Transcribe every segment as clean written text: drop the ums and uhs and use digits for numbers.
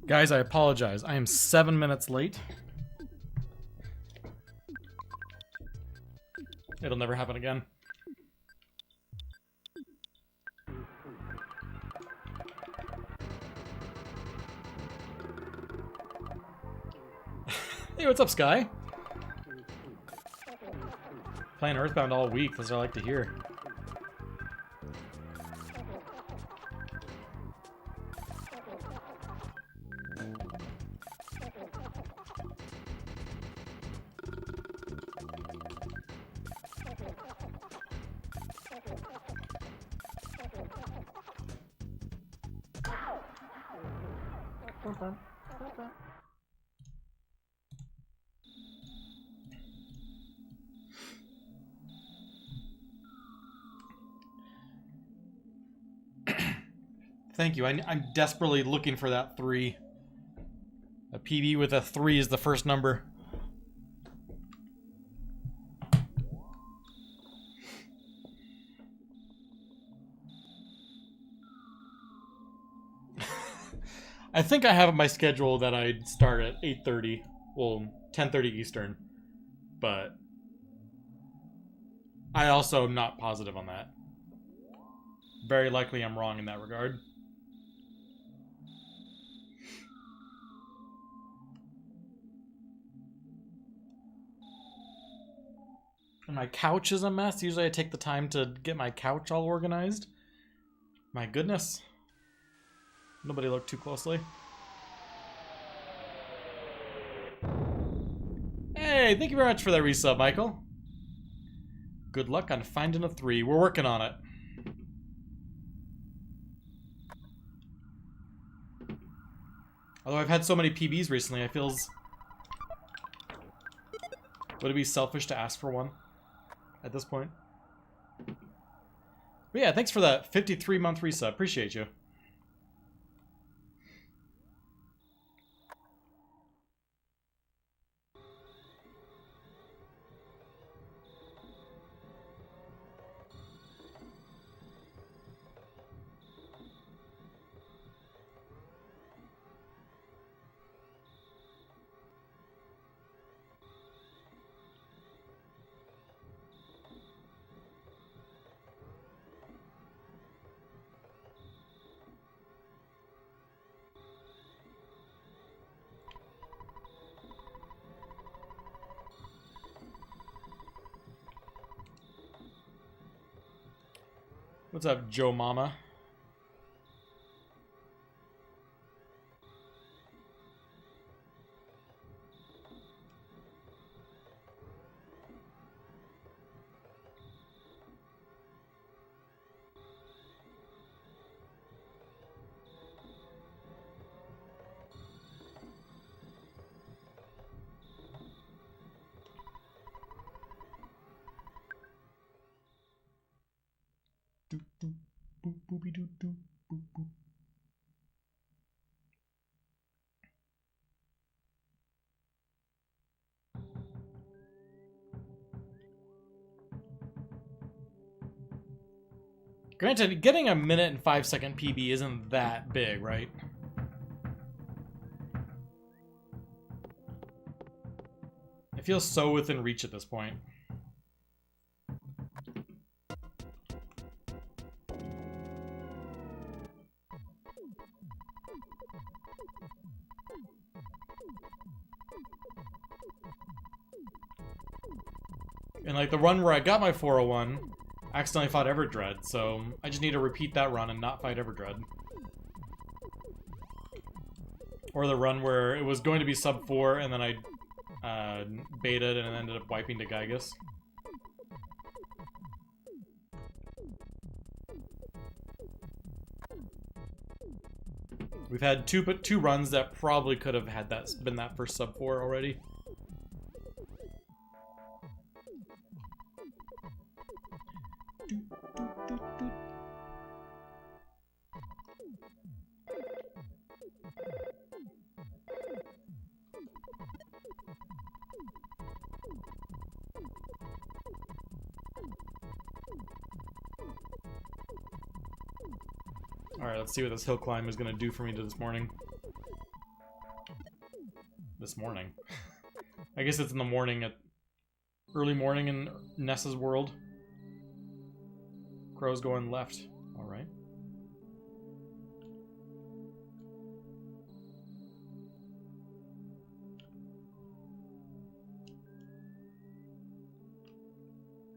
Guys, I apologize. I am 7 minutes late. It'll never happen again. Hey, what's up, Sky? Playing Earthbound all week, that's what I like to hear. Thank you. I'm desperately looking for that 3. A PB with a 3 is the first number. I think I have on my schedule that I'd start at 8:30, well, 10:30 Eastern, but I also am not positive on that. Very likely I'm wrong in that regard. And my couch is a mess. Usually I take the time to get my couch all organized. My goodness. Nobody looked too closely. Hey, thank you very much for that resub, Michael. Good luck on finding a 3. We're working on it. Although I've had so many PBs recently, I feels... Would it be selfish to ask for one at this point? But yeah, thanks for that 53-month resub. Appreciate you. What's up, Joe Mama? Doop, doop, boop, boopy, doop, doop, boop, boop. Granted, getting a 1 and 5 second PB isn't that big, right? It feels so within reach at this point. And like the run where I got my 401, I accidentally fought Everdread, so I just need to repeat that run and not fight Everdread. Or the run where it was going to be sub 4 and then I baited and ended up wiping to Gygus. We've had two runs that probably could have had that been that first sub 4 already. Alright, let's see what this hill climb is going to do for me this morning. This morning. I guess it's in the morning at... Early morning in Nessa's world. Crow's going left. Alright.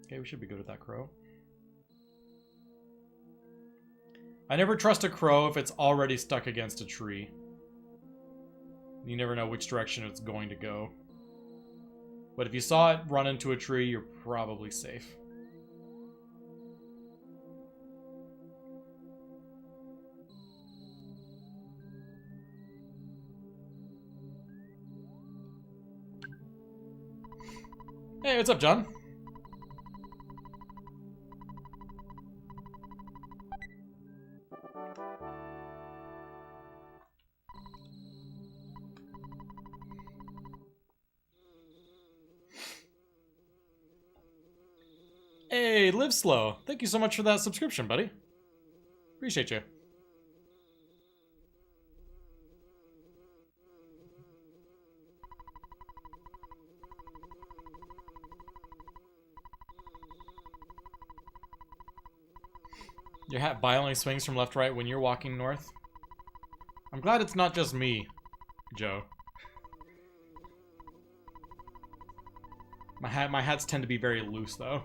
Okay, we should be good with that crow. I never trust a crow if it's already stuck against a tree. You never know which direction it's going to go. But if you saw it run into a tree, you're probably safe. Hey, what's up, John? Hey, Live Slow. Thank you so much for that subscription, buddy. Appreciate you. Your hat violently swings from left to right when you're walking north. I'm glad it's not just me, Joe. My hats tend to be very loose, though.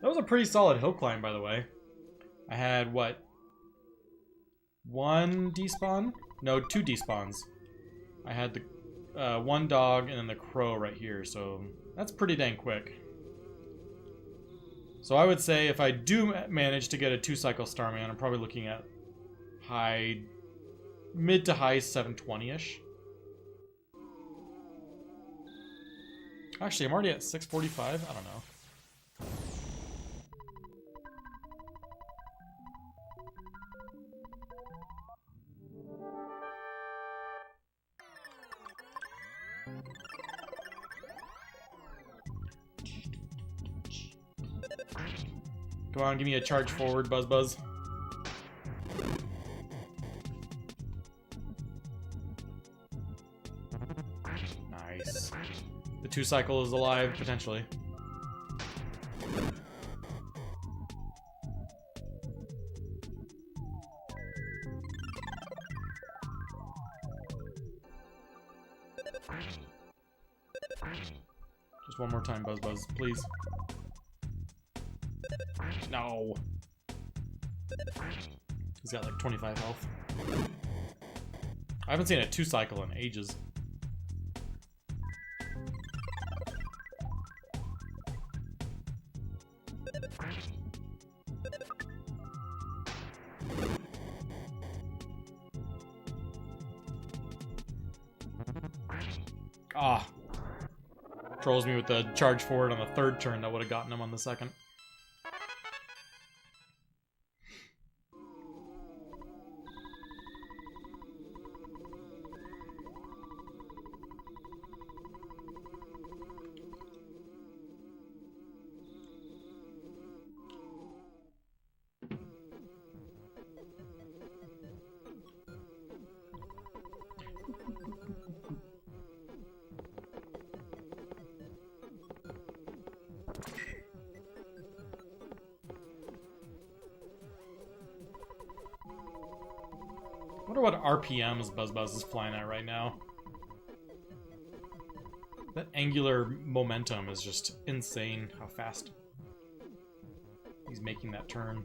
That was a pretty solid hill climb, by the way. I had, what? 1 despawn? No, 2 despawns. I had the one dog and then the crow right here, so that's pretty dang quick. So I would say if I do manage to get a 2-cycle Starman, I'm probably looking at mid to high 720-ish. Actually, I'm already at 645. I don't know. Come on, give me a charge forward, Buzz Buzz. Nice. The 2-cycle is alive, potentially. Just one more time, Buzz Buzz, please. No. He's got like 25 health. I haven't seen a 2-cycle in ages. Ah. Trolls me with the charge forward on the 3rd turn. That would have gotten him on the 2nd. I wonder what RPMs Buzz Buzz is flying at right now. That angular momentum is just insane how fast he's making that turn.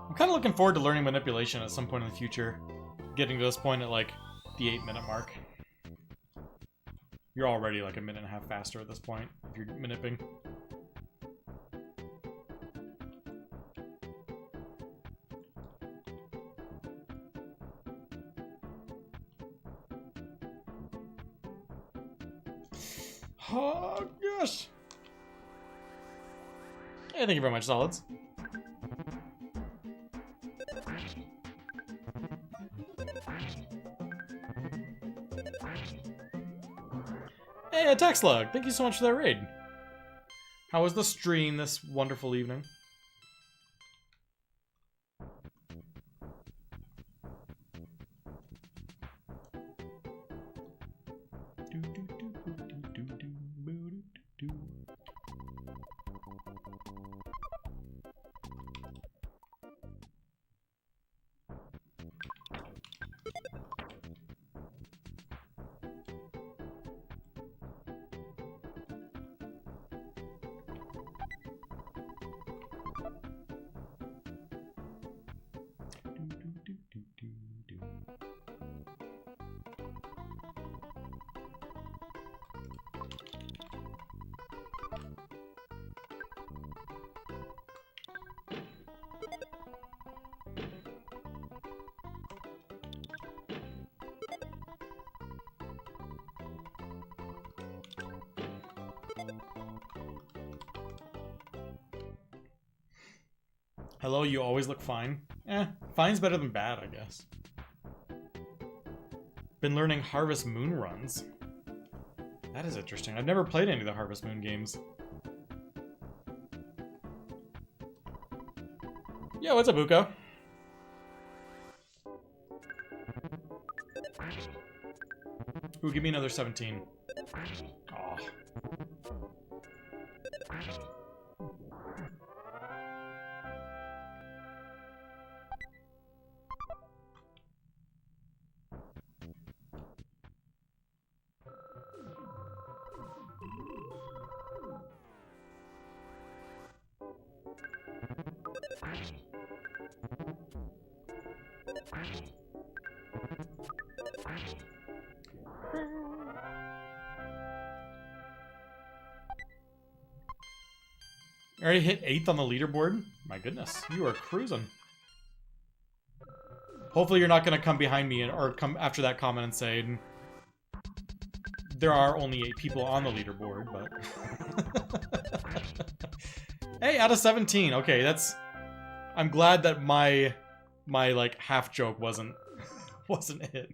I'm kind of looking forward to learning manipulation at some point in the future. Getting to this point at, like, the 8-minute mark. You're already, like, a minute and a half faster at this point, if you're manipping. Oh, gosh! Hey, thank you very much, Solids. Hey, Attack Slug! Thank you so much for that raid. How was the stream this wonderful evening? Hello, you always look fine. Fine's better than bad, I guess. Been learning Harvest Moon runs. That is interesting. I've never played any of the Harvest Moon games. Yo, what's up, Buko? Ooh, give me another 17. Aw. Already hit 8th on the leaderboard? My goodness, you are cruising. Hopefully you're not going to come behind me or come after that comment and say, there are only 8 people on the leaderboard, but... Hey, out of 17. Okay, that's... I'm glad that my like, half joke wasn't it.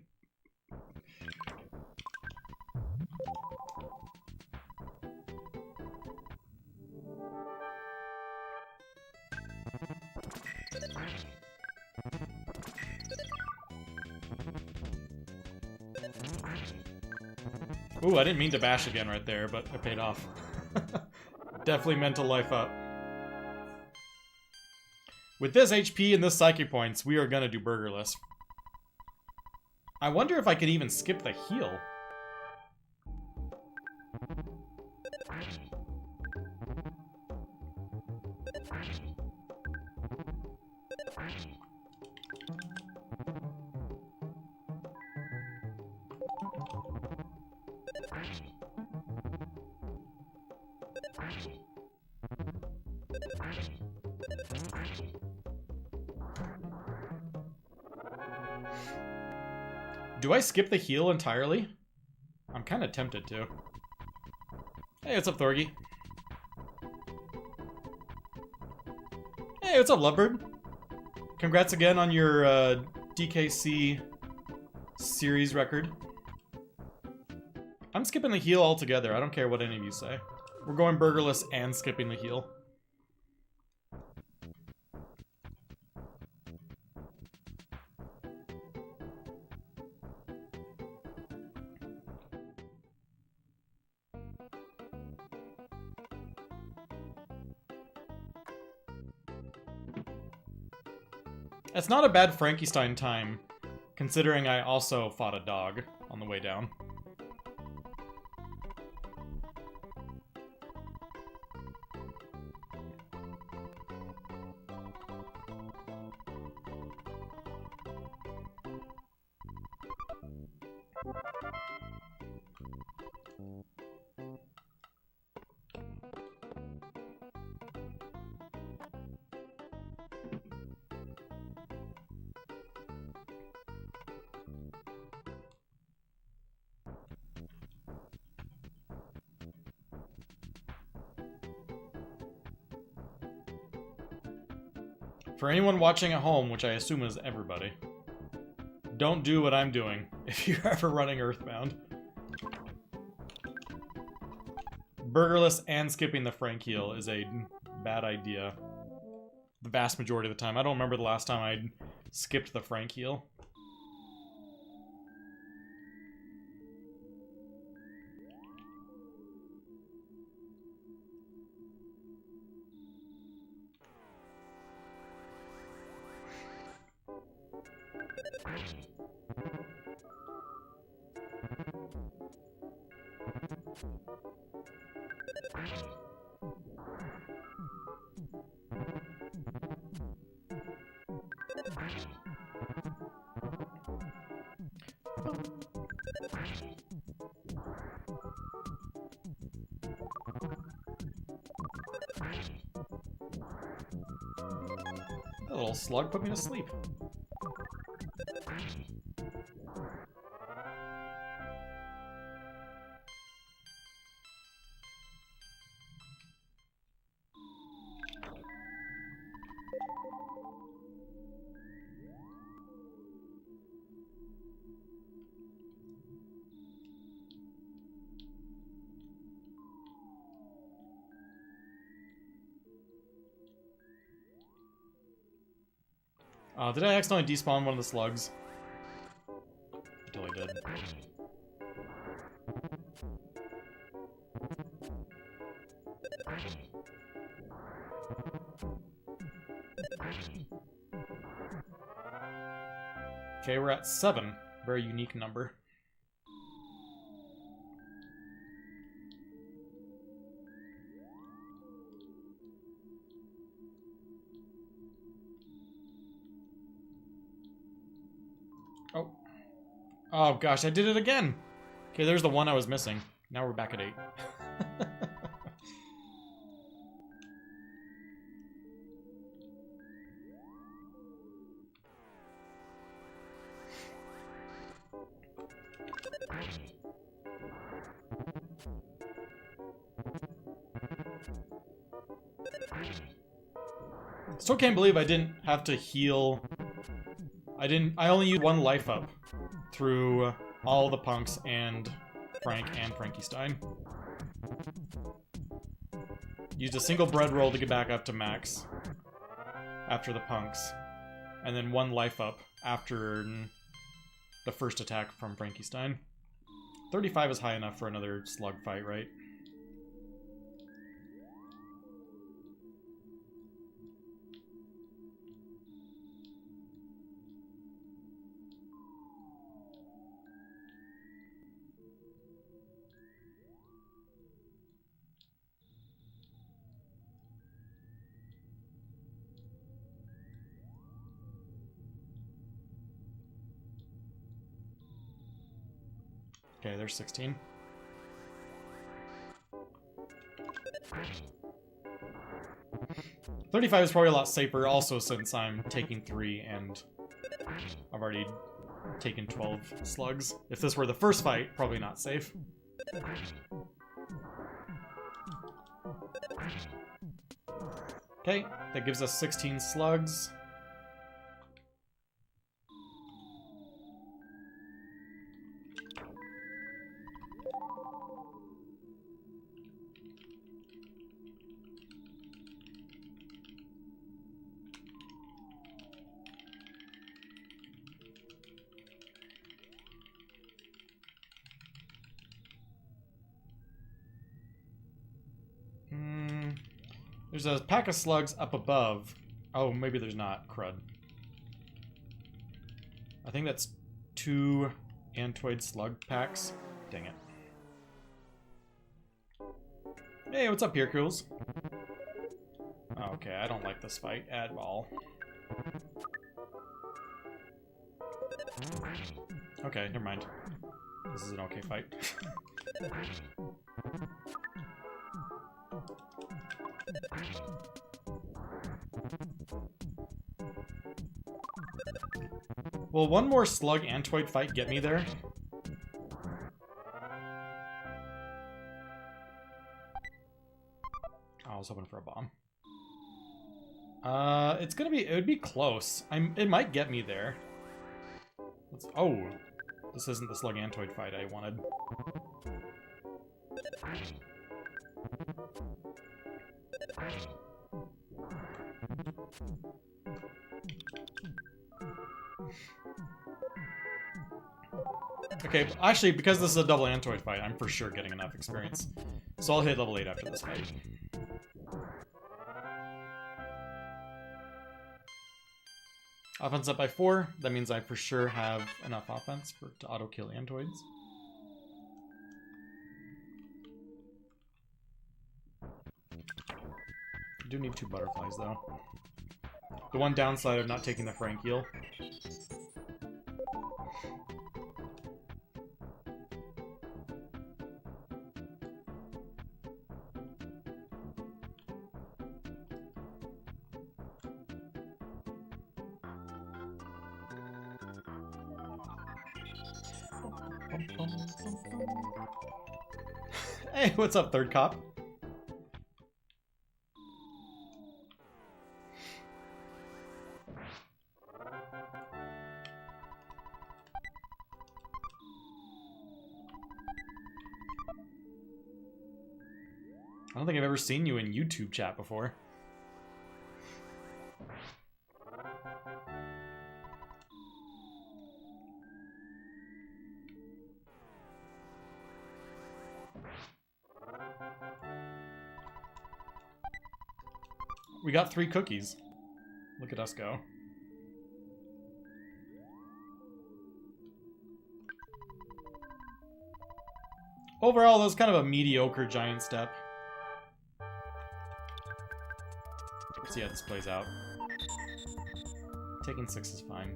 Ooh, I didn't mean to bash again right there, but it paid off. Definitely mental life up. With this HP and this Psychic points, we are gonna do Burgerless. I wonder if I could even skip the heal. Do I skip the heal entirely? I'm kind of tempted to. Hey, what's up, Thorgy? Hey, what's up, Lovebird? Congrats again on your DKC series record. I'm skipping the heal altogether. I don't care what any of you say. We're going Burgerless and skipping the heal. It's not a bad Frankenstein time, Considering I also fought a dog on the way down. For anyone watching at home, which I assume is everybody, don't do what I'm doing if you're ever running Earthbound. Burgerless and skipping the Frank heal is a bad idea. The vast majority of the time. I don't remember the last time I skipped the Frank heal. That little slug put me to sleep. Did I accidentally despawn one of the slugs? I totally did. Okay, we're at 7. Very unique number. Oh gosh, I did it again! Okay, there's the one I was missing. Now we're back at 8. Still can't believe I didn't have to heal. I only used 1 life up through all the punks and Frank and Frankenstein. Used a single bread roll to get back up to max after the punks. And then 1 life up after the first attack from Frankenstein. 35 is high enough for another slug fight, right? Okay, there's 16. $35 is probably a lot safer also since I'm taking 3 and I've already taken 12 slugs. If this were the first fight, probably not safe. Okay, that gives us 16 slugs. There's a pack of slugs up above. Oh, maybe there's not. Crud. I think that's 2 Antoid slug packs. Dang it. Hey, what's up, Hercules? Okay, I don't like this fight at all. Okay, never mind. This is an okay fight. Will one more slug Antoid fight get me there? Oh, I was hoping for a bomb. It's gonna be, it would be close. It might get me there. Oh, this isn't the slug Antoid fight I wanted. Okay, actually, because this is a double Antoid fight, I'm for sure getting enough experience. So I'll hit level 8 after this fight. Offense up by 4. That means I for sure have enough offense to auto-kill Antoids. I do need 2 butterflies, though. The one downside of not taking the Frank-Eel. Hey, what's up, third cop? I don't think I've ever seen you in YouTube chat before. We got 3 cookies. Look at us go. Overall, that was kind of a mediocre giant step. Let's see how this plays out. Taking 6 is fine.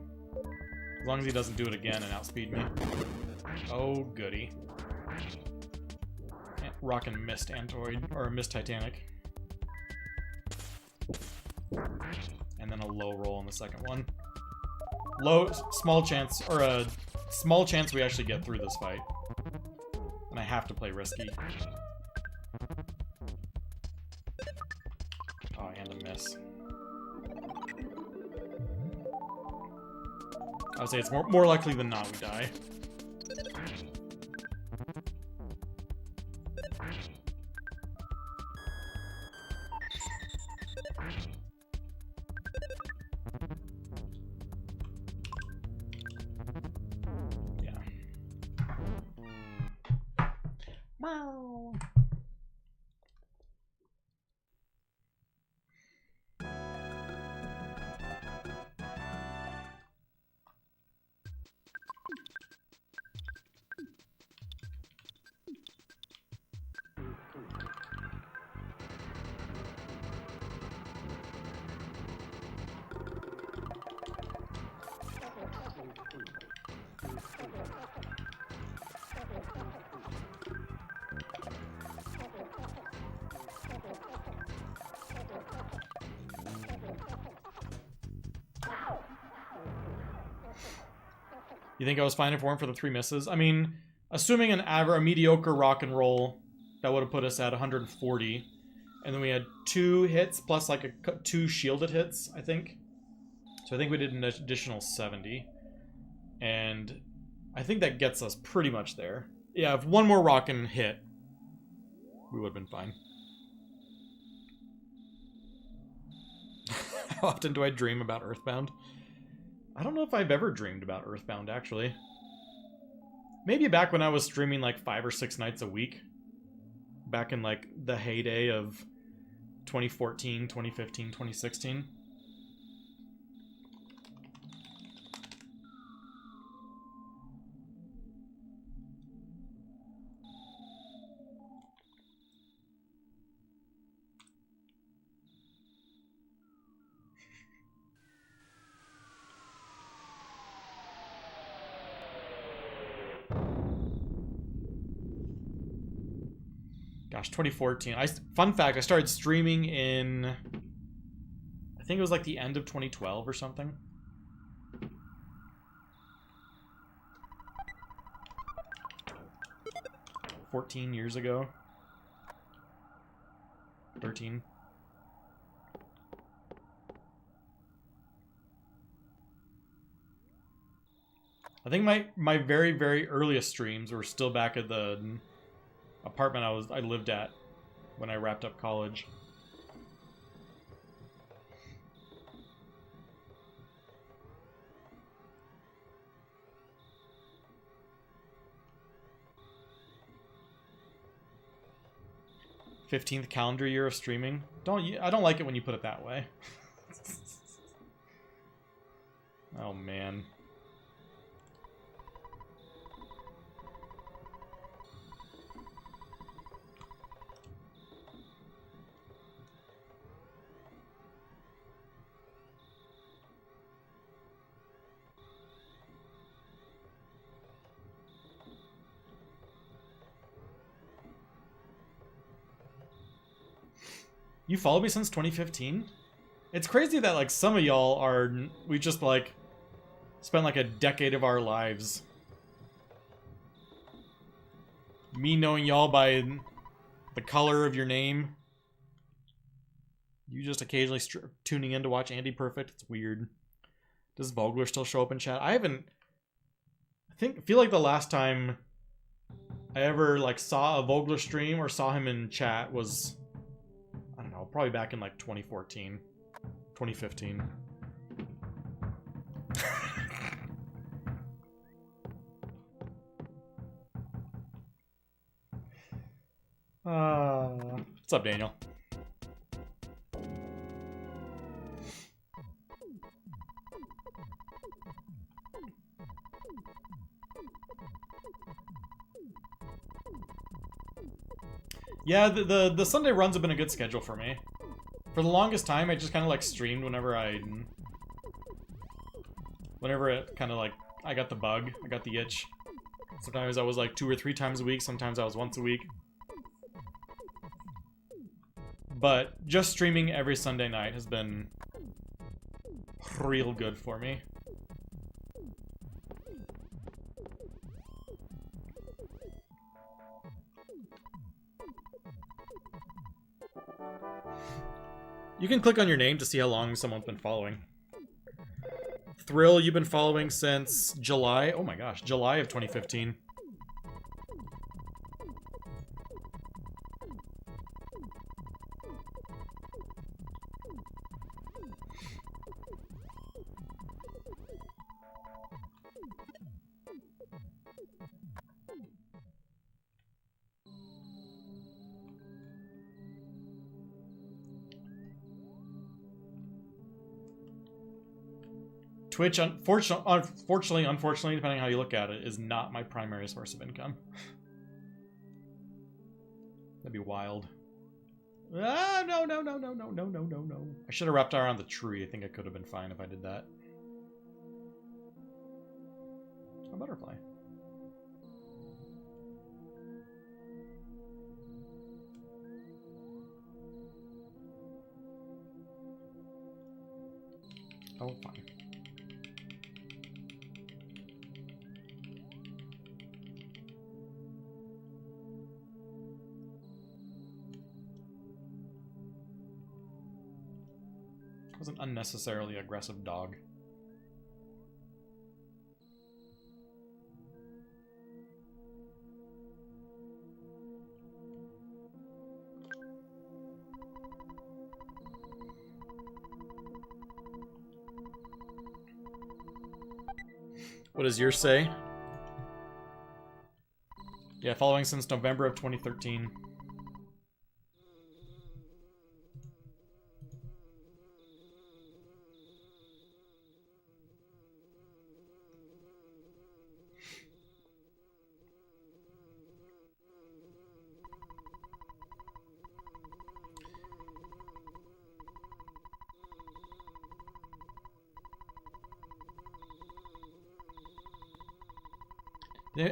As long as he doesn't do it again and outspeed me. Oh, goody. Rockin' missed Antoid, or missed Titanic. And then a low roll on the second one. Small chance we actually get through this fight. And I have to play risky. Oh, and a miss. I would say it's more likely than not we die. You think I was fine if it weren't for the 3 misses? I mean, assuming a mediocre rock and roll, that would have put us at 140. And then we had 2 hits plus like 2 shielded hits, I think. So I think we did an additional 70. And I think that gets us pretty much there. Yeah, if one more rockin' hit, we would have been fine. How often do I dream about Earthbound? I don't know if I've ever dreamed about Earthbound, actually. Maybe back when I was streaming like 5 or 6 nights a week. Back in like the heyday of 2014, 2015, 2016. . Gosh, 2014. Fun fact, I started streaming in, I think it was like the end of 2012 or something. $14 years ago. 13. I think my very, very earliest streams were still back at the apartment I lived at when I wrapped up college. '15th calendar year of streaming. I don't like it when you put it that way. Oh man. You followed me since 2015? It's crazy that, like, some of y'all are... We just, like, spent, like, a decade of our lives. Me knowing y'all by the color of your name. You just occasionally tuning in to watch Andy Perfect. It's weird. Does Vogler still show up in chat? I haven't... feel like the last time I ever, like, saw a Vogler stream or saw him in chat was... I don't know, probably back in like 2014, 2015. What's up, Daniel? Yeah, the Sunday runs have been a good schedule for me. For the longest time, I just kind of like streamed whenever it kind of like, I got the bug, I got the itch. Sometimes I was like 2 or 3 times a week, sometimes I was once a week. But just streaming every Sunday night has been real good for me. You can click on your name to see how long someone's been following. Thrill, you've been following since July. Oh my gosh, July of 2015. Twitch, unfortunately, depending on how you look at it, is not my primary source of income. That'd be wild. Ah, no. I should have wrapped around the tree. I think I could have been fine if I did that. A butterfly. Oh, fine. Was an unnecessarily aggressive dog. What does yours say? Yeah, following since November of 2013.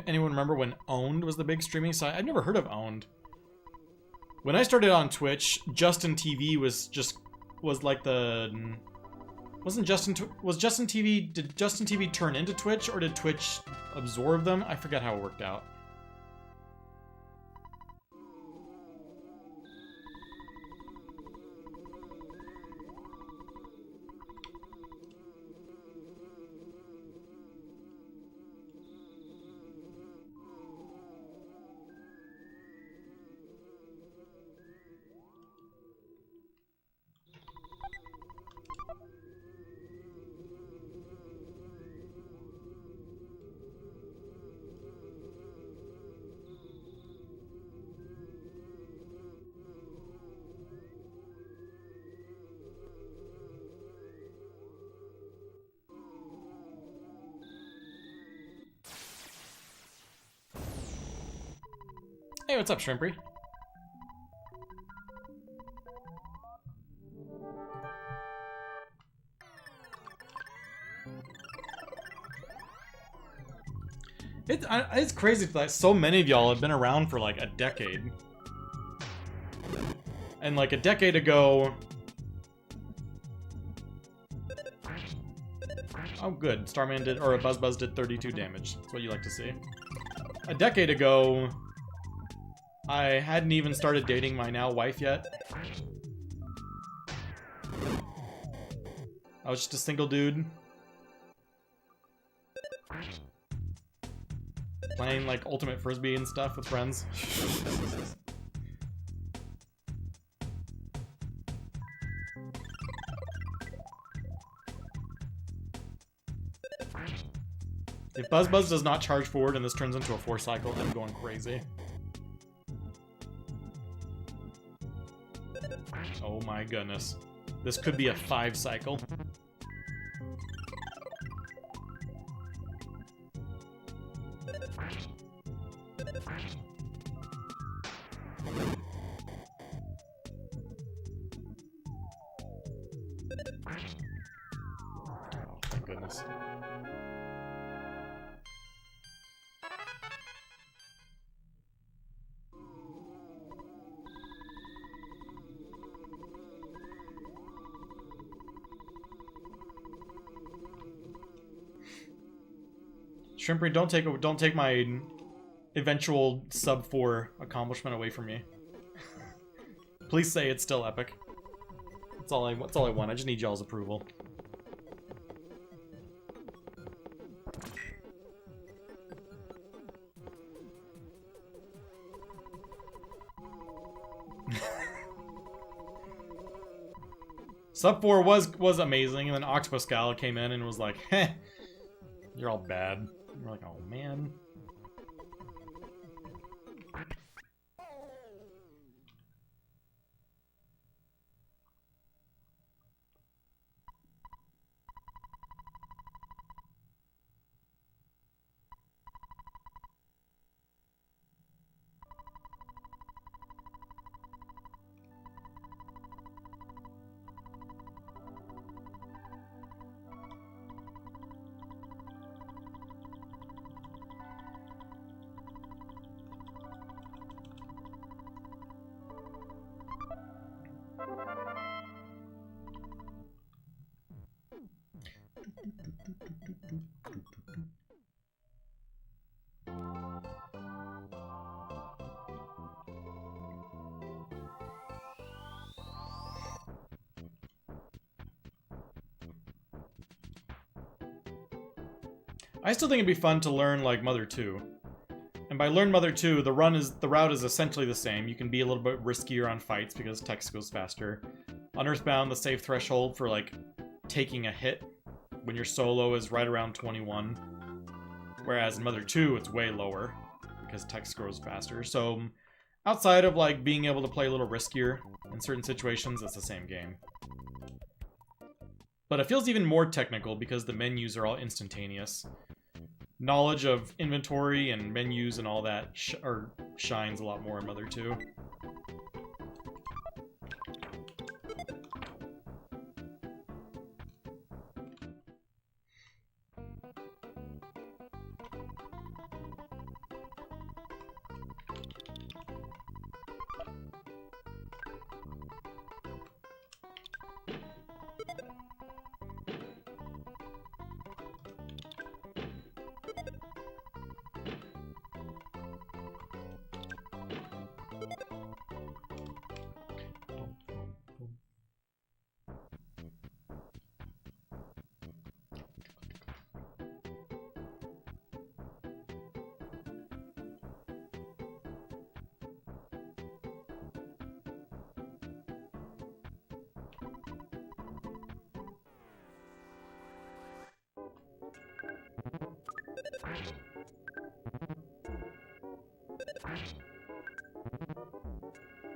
Anyone remember when Owned was the big streaming site? I've never heard of Owned. When I started on Twitch, Justin TV was like the... Was Justin TV... Did Justin TV turn into Twitch, or did Twitch absorb them? I forget how it worked out. Hey, what's up, Shrimpy? It's crazy that so many of y'all have been around for like a decade. And like a decade ago... Oh good, Starman did, or Buzz did 32 damage. That's what you like to see. A decade ago... I hadn't even started dating my now wife yet. I was just a single dude. Playing like Ultimate Frisbee and stuff with friends. If Buzz does not charge forward and this turns into a 4-cycle, I'm going crazy. Oh my goodness. This could be a 5-cycle. Oh, thank goodness. Shrimpy, don't take my eventual sub 4 accomplishment away from me. Please say it's still epic. That's all I want. I just need y'all's approval. Sub 4 was amazing, and then Octopus Gal came in and was like, heh, you're all bad. We're like, oh man. I still think it'd be fun to learn like Mother 2. And by learn Mother 2, the route is essentially the same. You can be a little bit riskier on fights because text goes faster. On Earthbound, the save threshold for like taking a hit when you're solo is right around 21. Whereas in Mother 2, it's way lower because text grows faster. So outside of like being able to play a little riskier in certain situations, it's the same game. But it feels even more technical because the menus are all instantaneous. Knowledge of inventory and menus and all that shines a lot more in Mother 2.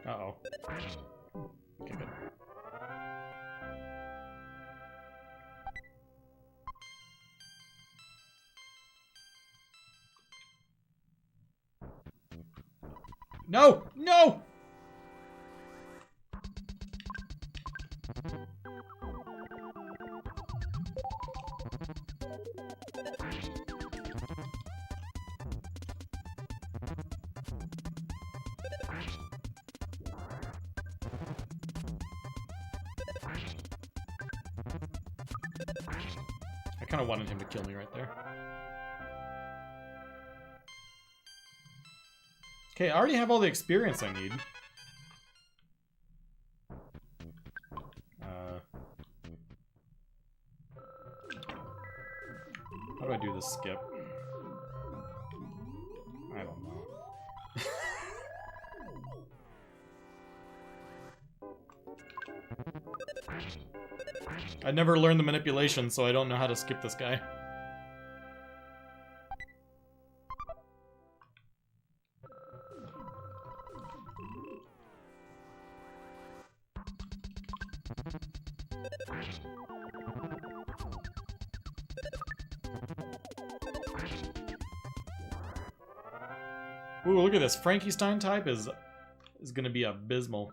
Uh-oh. Okay, good. No! No! I kind of wanted him to kill me right there. Okay, I already have all the experience I need. How do I do this skip? I don't know. I never learned the manipulation, so I don't know how to skip this guy. Ooh, look at this. Frankenstein type is gonna be abysmal.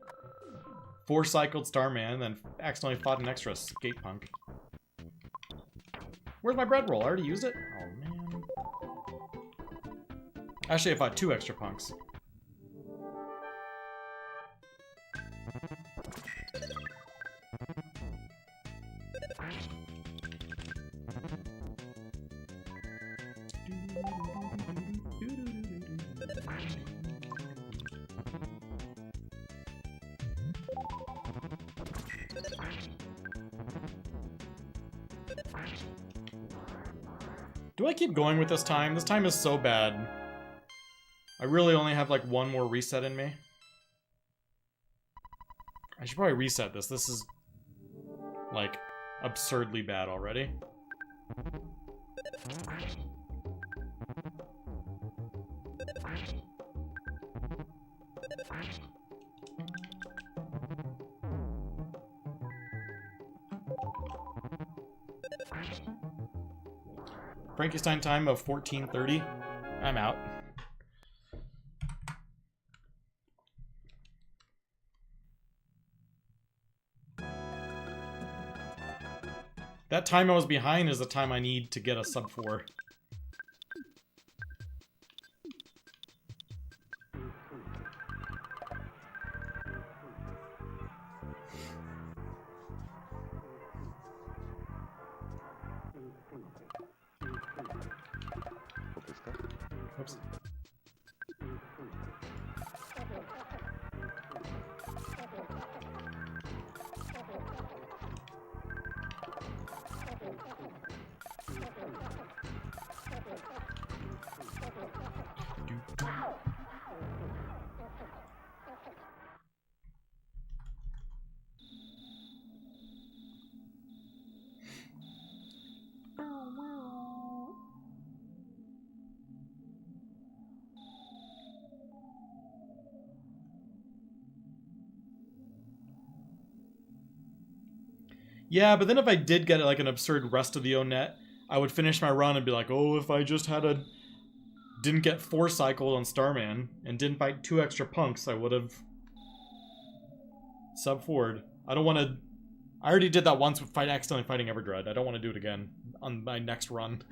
4-cycled Starman, then accidentally fought an extra skate punk. Where's my bread roll? I already used it? Oh, man. Actually, I fought 2 extra punks. Do I keep going with this time? This time is so bad. I really only have like 1 more reset in me. I should probably reset this. This is like absurdly bad already. Frankenstein time of 14:30. I'm out. That time I was behind is the time I need to get a sub 4. Oops. Yeah, but then if I did get like an absurd rest of the O-net, I would finish my run and be like, oh, if I just had a... didn't get 4-cycled on Starman and didn't fight 2 extra punks, I would have sub 4'd. I don't want to... I already did that once with accidentally fighting Everdread. I don't want to do it again on my next run.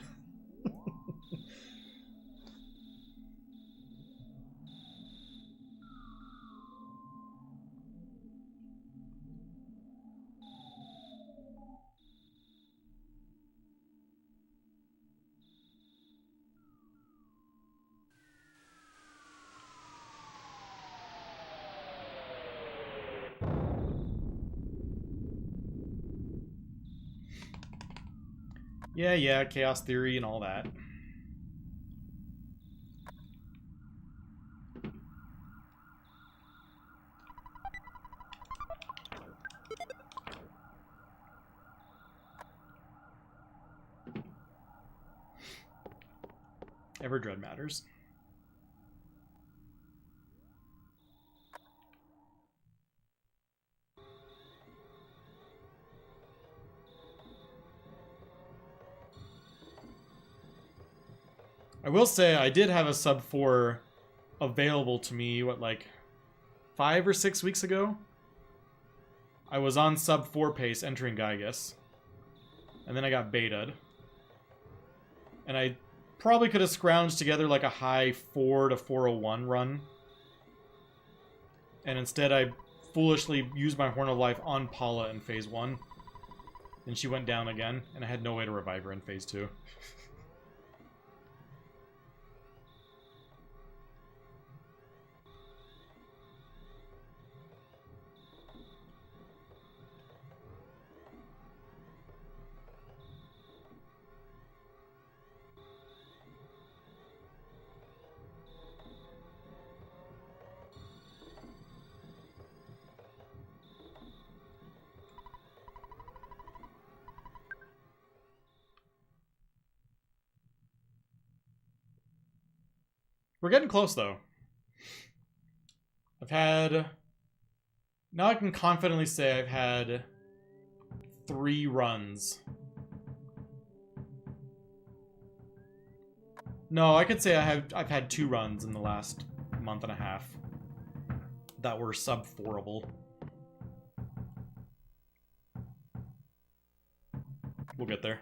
Yeah, chaos theory and all that. Everdread matters. will say I did have a sub 4 available to me, what, like 5 or 6 weeks ago? I was on sub 4 pace entering Gygus. And then I got baited. And I probably could have scrounged together like a high 4 to 401 run. And instead I foolishly used my Horn of Life on Paula in phase 1. Then she went down again, and I had no way to revive her in phase 2. We're getting close, though. Now I can confidently say I've had 3 runs. No, I could say I've had 2 runs in the last month and a half that were sub-4able. We'll get there.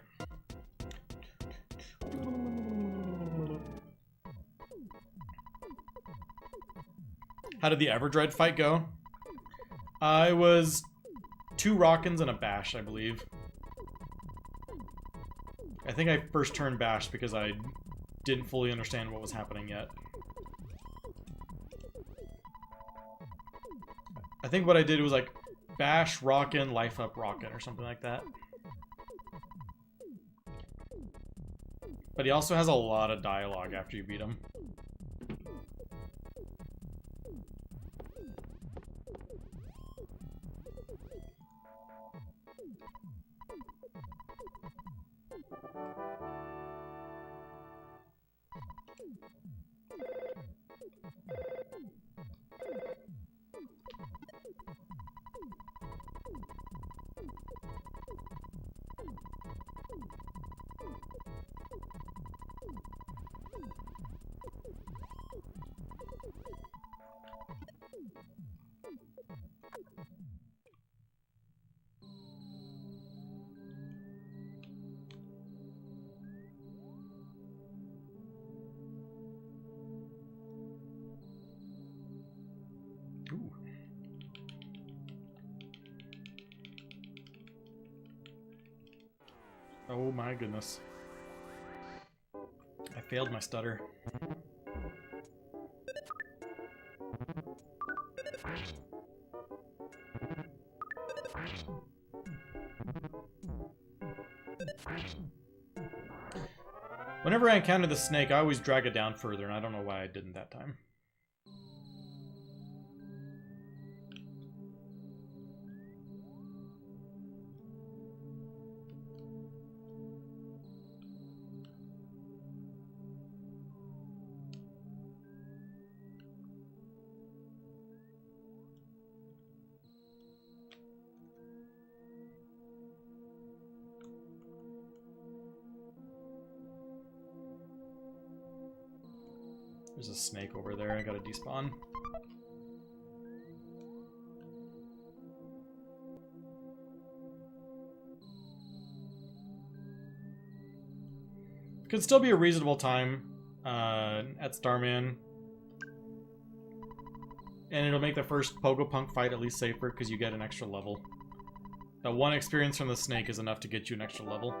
How did the Everdread fight go? I was 2 Rockins and a Bash, I believe. I think I first turned Bash because I didn't fully understand what was happening yet. I think what I did was like Bash, Rockin, Life Up, Rockin, or something like that. But he also has a lot of dialogue after you beat him. Oh my goodness. I failed my stutter. Whenever I encounter the snake, I always drag it down further, and I don't know why I didn't that time. There's a snake over there. I gotta despawn. Could still be a reasonable time at Starman. And it'll make the first Pogopunk fight at least safer because you get an extra level. That 1 experience from the snake is enough to get you an extra level.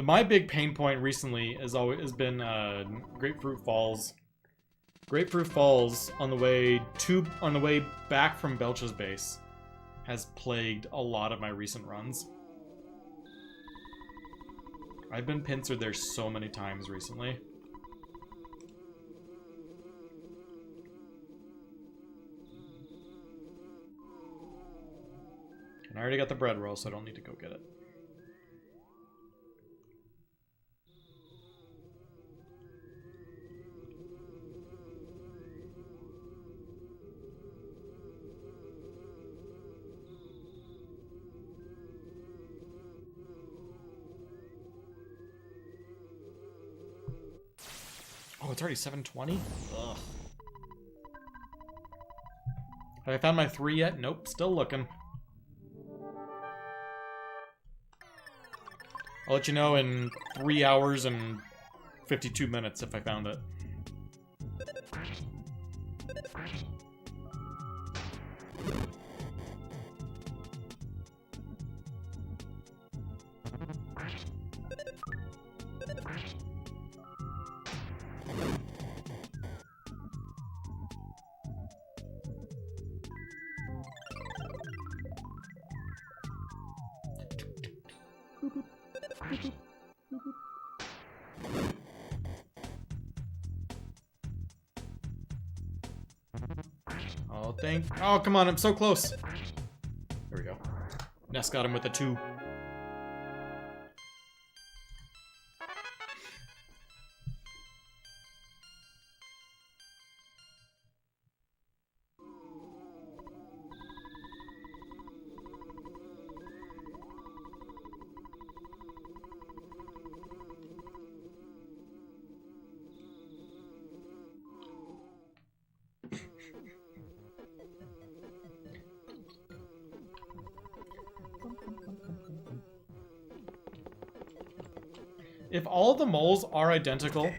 My big pain point recently has been Grapefruit Falls. Grapefruit Falls on the way back from Belch's base has plagued a lot of my recent runs. I've been pincered there so many times recently. And I already got the bread roll, so I don't need to go get it. Oh, it's already 7:20? Ugh. Have I found my 3 yet? Nope, still looking. I'll let you know in 3 hours and 52 minutes if I found it. Oh, come on, I'm so close. There we go. Ness got him with a 2. If all the moles are identical,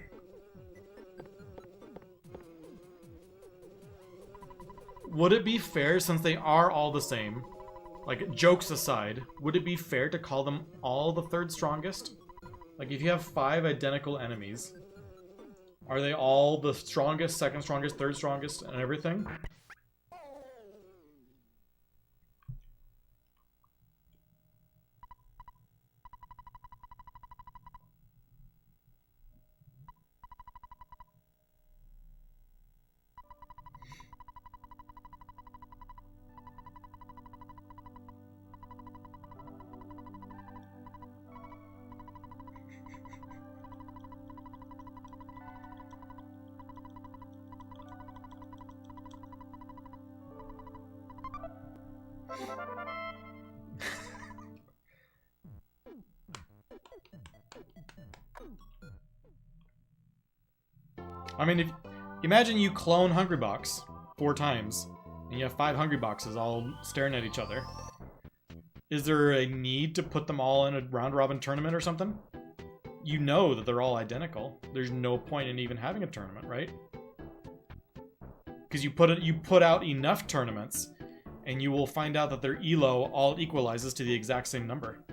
would it be fair, since they are all the same, like, jokes aside, would it be fair to call them all the 3rd strongest? Like, if you have 5 identical enemies, are they all the strongest, 2nd strongest, 3rd strongest, and everything? I mean, if imagine you clone Hungrybox 4 times, and you have 5 Hungryboxes all staring at each other. Is there a need to put them all in a round-robin tournament or something? You know that they're all identical. There's no point in even having a tournament, right? Because you put out enough tournaments, and you will find out that their elo all equalizes to the exact same number.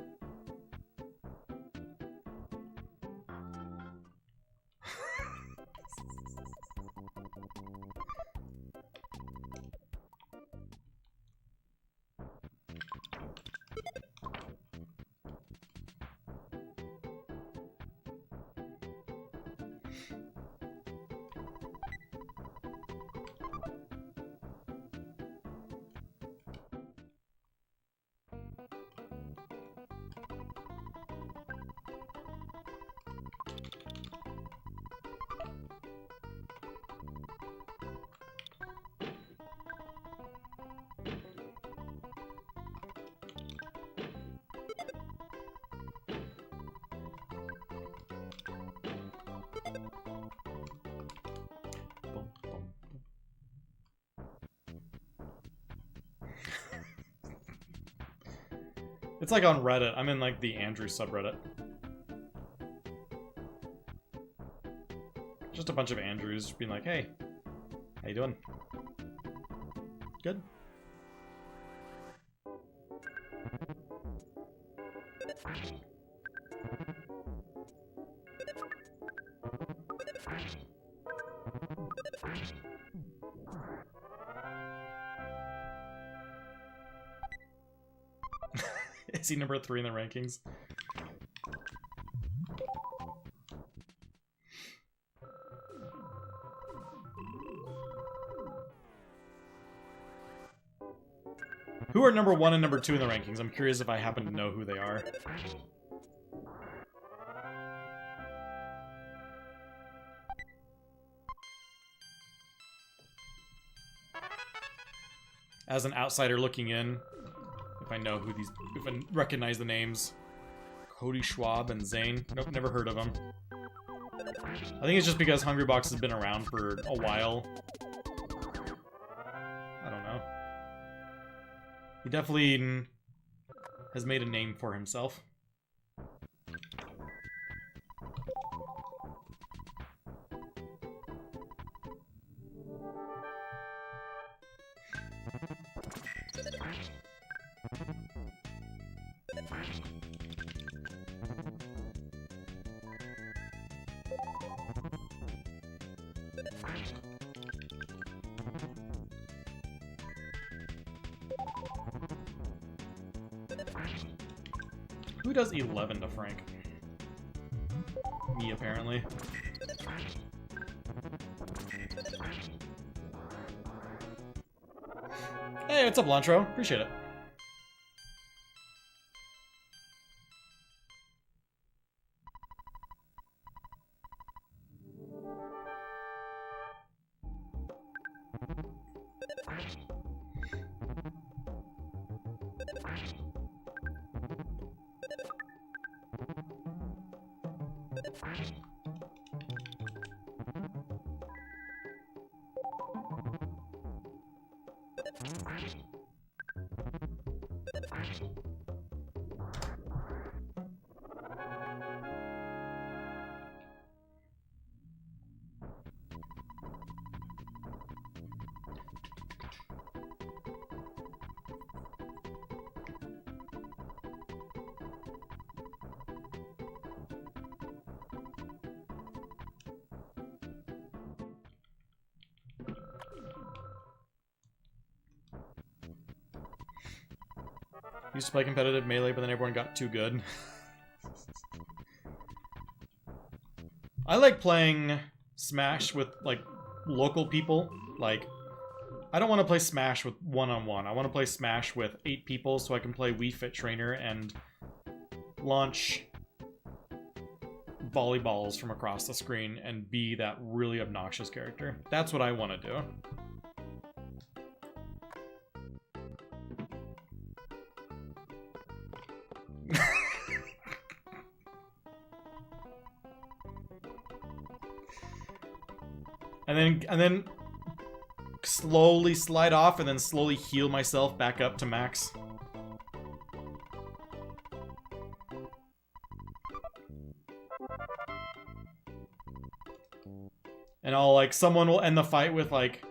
It's like on Reddit. I'm in like the Andrew subreddit. Just a bunch of Andrews being like, hey, how you doing? Good? Is he number 3 in the rankings? Who are number 1 and number 2 in the rankings? I'm curious if I happen to know who they are. As an outsider looking in, if I know who these, if I recognize the names. Cody Schwab and Zane. Nope, never heard of them. I think it's just because Hungrybox has been around for a while. I don't know. He definitely has made a name for himself. Who does 11 to Frank? Me, apparently. Hey, what's up, Lantro? Appreciate it. Used to play competitive Melee, but then everyone got too good. I like playing Smash with, like, local people. Like, I don't want to play Smash with one-on-one. I want to play Smash with 8 people so I can play Wii Fit Trainer and launch volleyballs from across the screen and be that really obnoxious character. That's what I want to do. And then slowly slide off and then slowly heal myself back up to max. And someone will end the fight with like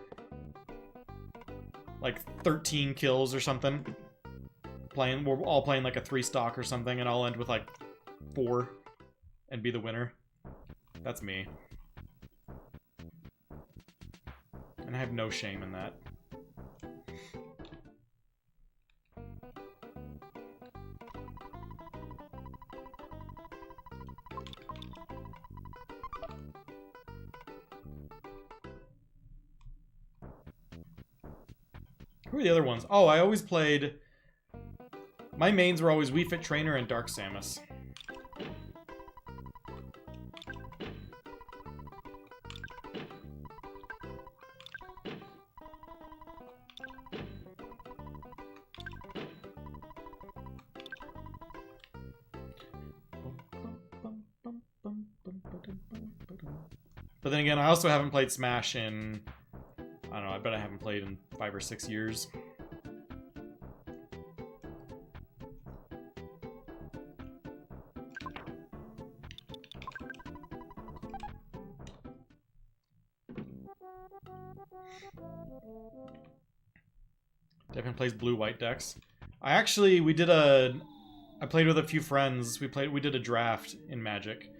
13 kills or something. We're all playing like a 3-stock or something, and I'll end with like 4 and be the winner. That's me. And I have no shame in that. Who are the other ones? Oh, I always played... My mains were always Wii Fit Trainer and Dark Samus. But then again, I also haven't played Smash in... I don't know, I bet I haven't played in 5 or 6 years. Devin plays blue-white decks. I played with a few friends. We did a draft in Magic.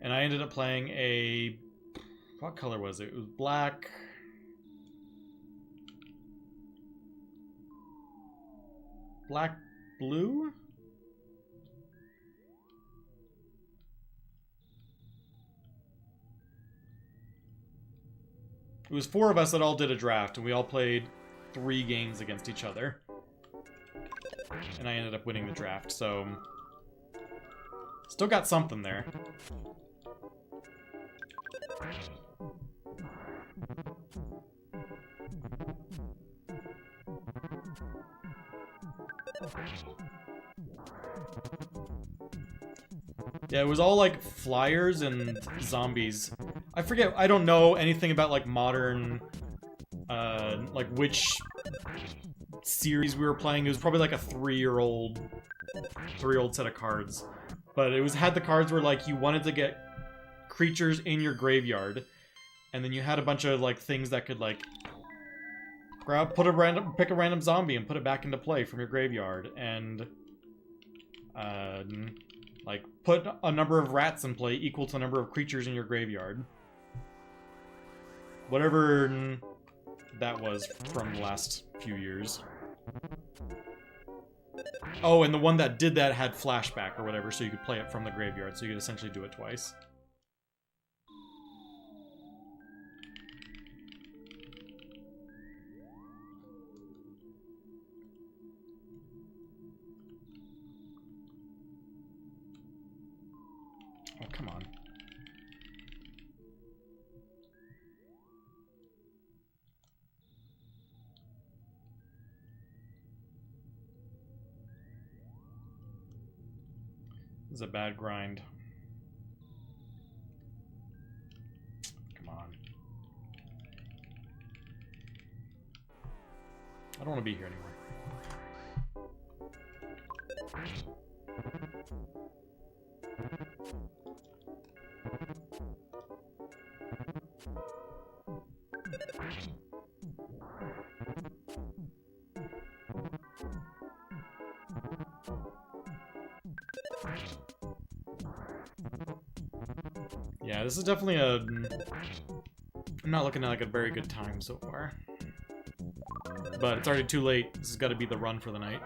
And I ended up playing a... What color was it? It was black... Black blue? It was 4 of us that all did a draft, and we all played 3 games against each other. And I ended up winning the draft, so... Still got something there. Yeah, it was all like flyers and zombies. I forget, I don't know anything about like modern, like which series we were playing. It was probably like a 3-year-old set of cards. But it had the cards where like you wanted to get creatures in your graveyard, and then you had a bunch of like things that could like pick a random zombie and put it back into play from your graveyard, and like put a number of rats in play equal to the number of creatures in your graveyard. Whatever that was from the last few years. Oh, and the one that did that had flashback or whatever, so you could play it from the graveyard, so you could essentially do it twice. Oh, come on. This is a bad grind. Come on. I don't want to be here anymore. Yeah, this is definitely I'm not looking at like a very good time so far. But it's already too late. This has got to be the run for the night.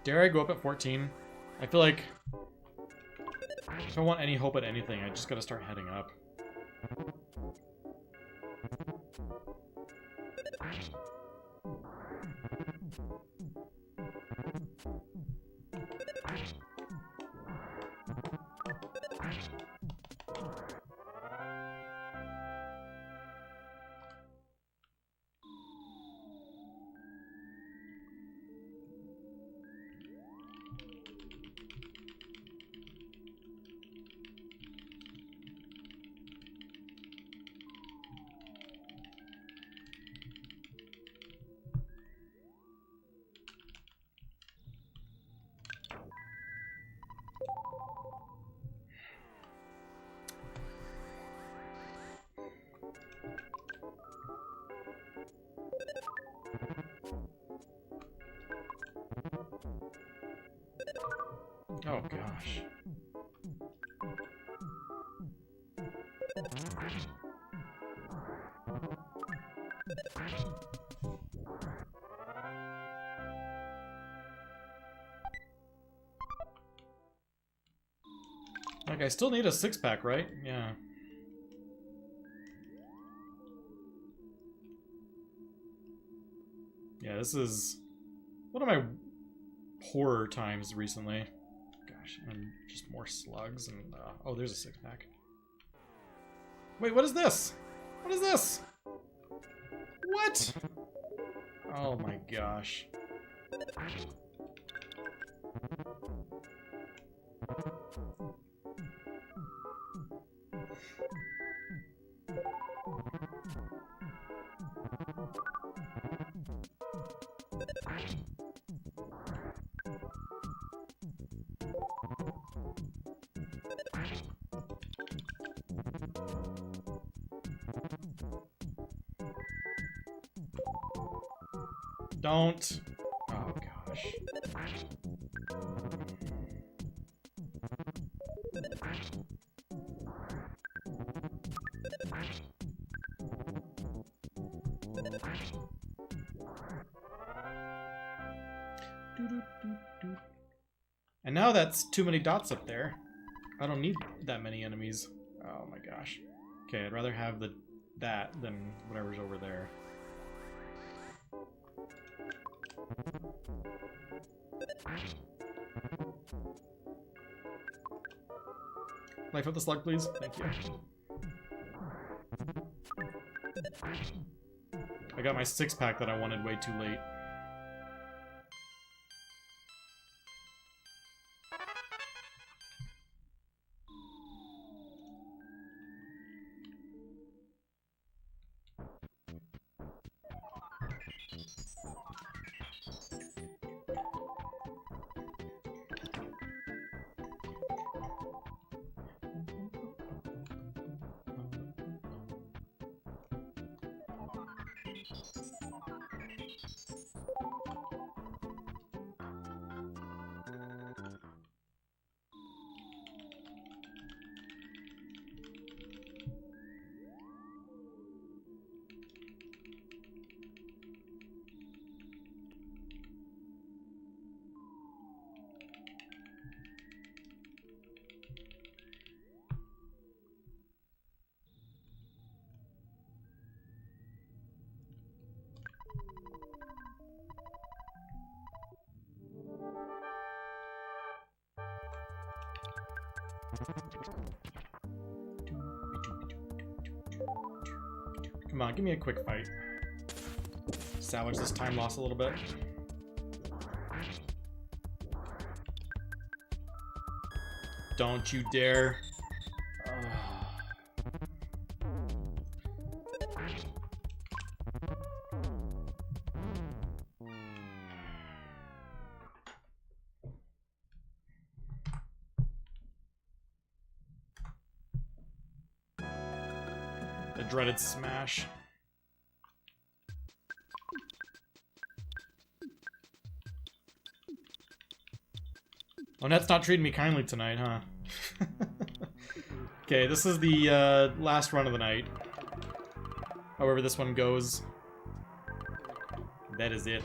Dare I go up at 14? I feel like if I want any hope at anything, I just gotta start heading up. Oh gosh. Like, I still need a 6-pack, right? Yeah. Yeah, this is one of my horror times recently. Gosh, and just more slugs and oh, there's a 6-pack. Wait, what is this? What is this? What? Oh my gosh. Don't. Oh, gosh. And now that's too many dots up there. I don't need that many enemies. Oh my gosh. Okay, I'd rather have that than whatever's over there. Life up the slug, please. Thank you. I got my 6-pack that I wanted way too late. Come on, give me a quick fight. Salvage this time loss a little bit. Don't you dare. The dreaded smash. Onette's not treating me kindly tonight, huh? Okay, this is the last run of the night. However this one goes. That is it.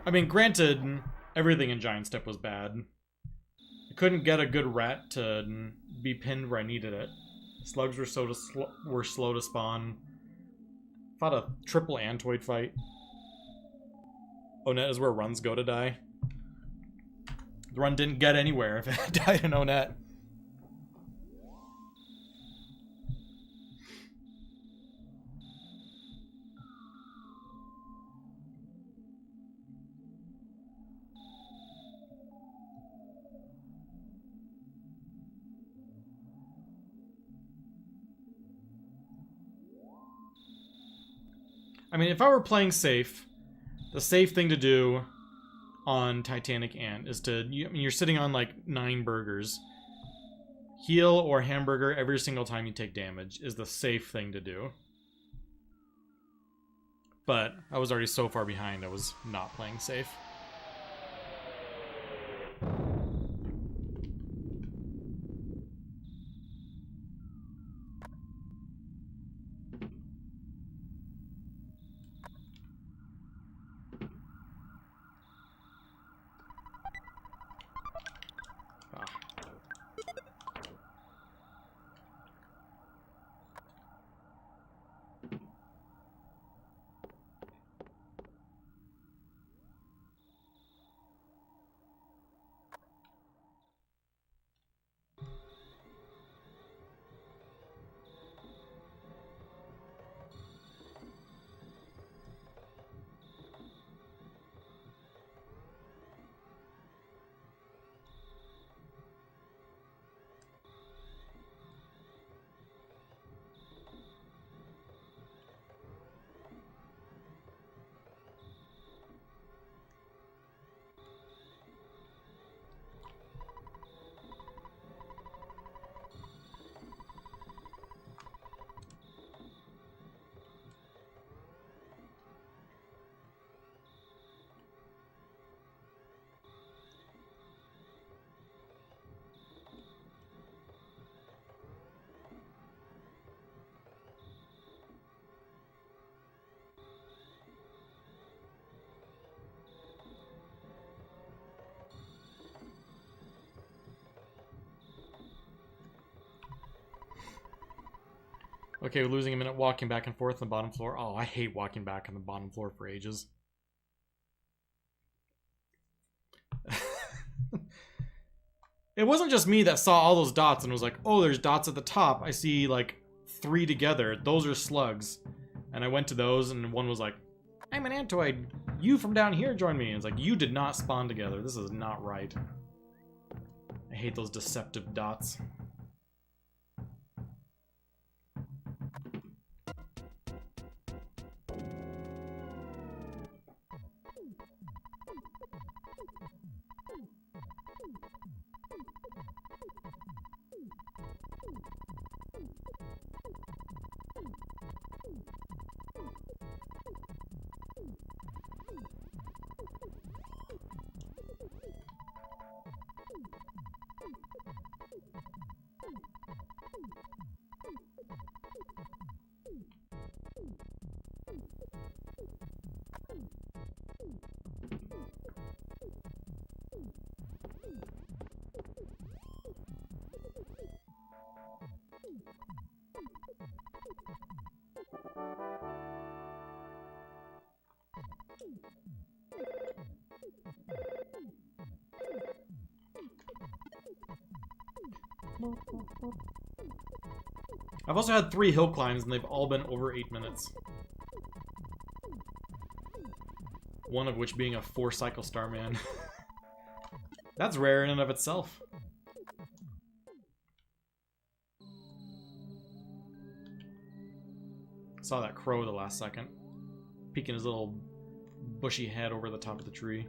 I mean, granted, everything in Giant Step was bad. I couldn't get a good rat to be pinned where I needed it. Slugs were slow to spawn. Fought a triple Antoid fight. Onett is where runs go to die. The run didn't get anywhere if it died in Onett. I mean, if I were playing safe, the safe thing to do on Titanic Ant is to... I mean, you're sitting on, like, 9 burgers. Heal or hamburger every single time you take damage is the safe thing to do. But I was already so far behind, I was not playing safe. Okay, we're losing a minute walking back and forth on the bottom floor. Oh, I hate walking back on the bottom floor for ages. It wasn't just me that saw all those dots and was like, oh, there's dots at the top. I see like 3 together. Those are slugs. And I went to those and one was like, I'm an Antoid. You from down here join me. And it's like, you did not spawn together. This is not right. I hate those deceptive dots. I've also had 3 hill climbs and they've all been over 8 minutes. One of which being a 4-cycle Starman. That's rare in and of itself. Saw that crow the last second. Peeking his little bushy head over the top of the tree.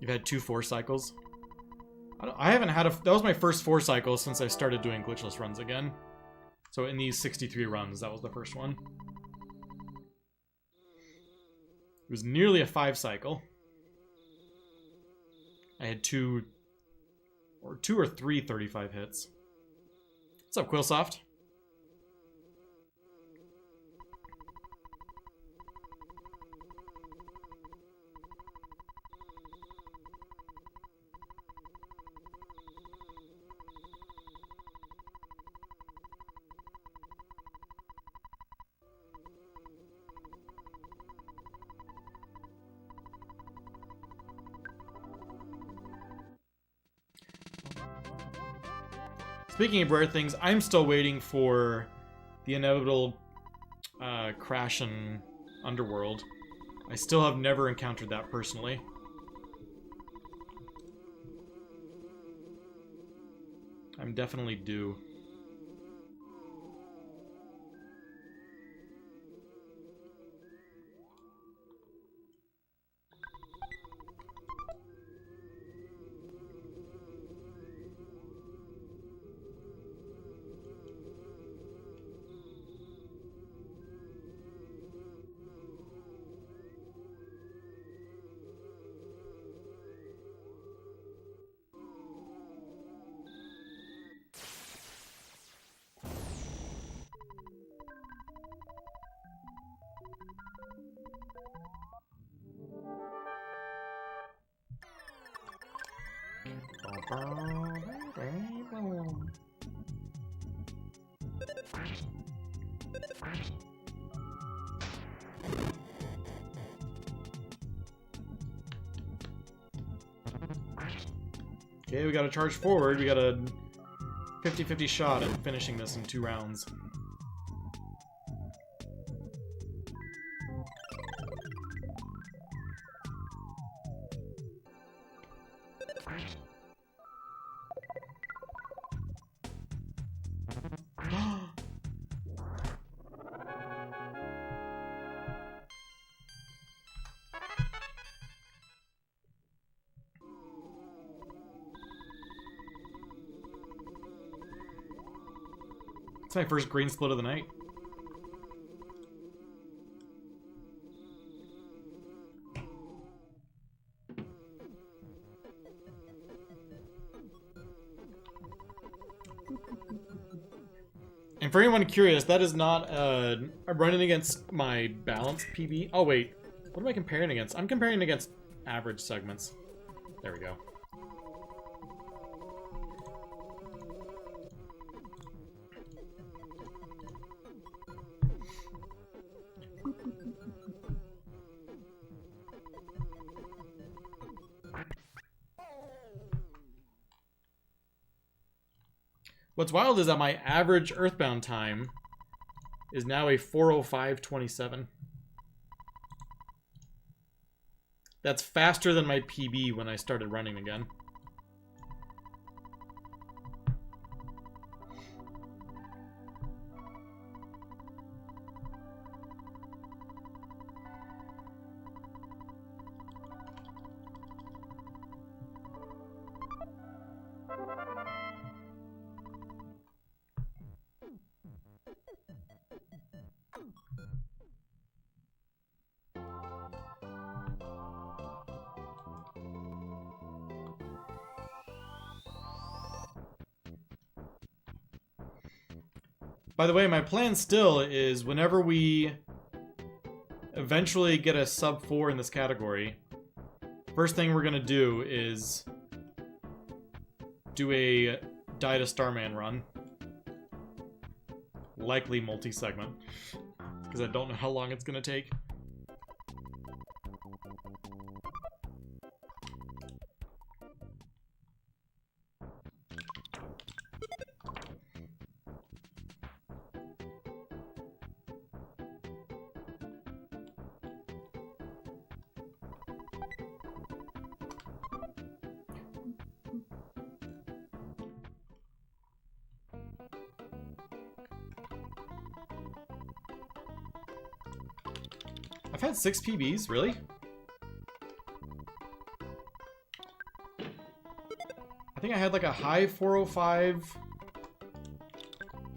You've had 2 4-cycles? I haven't had a... That was my first 4-cycle since I started doing glitchless runs again. So in these 63 runs, that was the first one. It was nearly a 5-cycle. I had 2 or 3 35 hits. What's up, Quillsoft? Speaking of rare things, I'm still waiting for the inevitable crash in Underworld. I still have never encountered that personally. I'm definitely due. Okay, we gotta charge forward. We got a 50-50 shot at finishing this in 2 rounds. It's my first green split of the night. And for anyone curious, that is not, I'm running against my balanced PB. Oh, wait. What am I comparing against? I'm comparing against average segments. There we go. What's wild is that my average Earthbound time is now a 4:05:27. That's faster than my PB when I started running again. By the way, my plan still is whenever we eventually get a sub 4 in this category, first thing we're going to do is do a Die to Starman run. Likely multi-segment. Because I don't know how long it's going to take. I've had 6 PBs, really? I think I had like a high 405,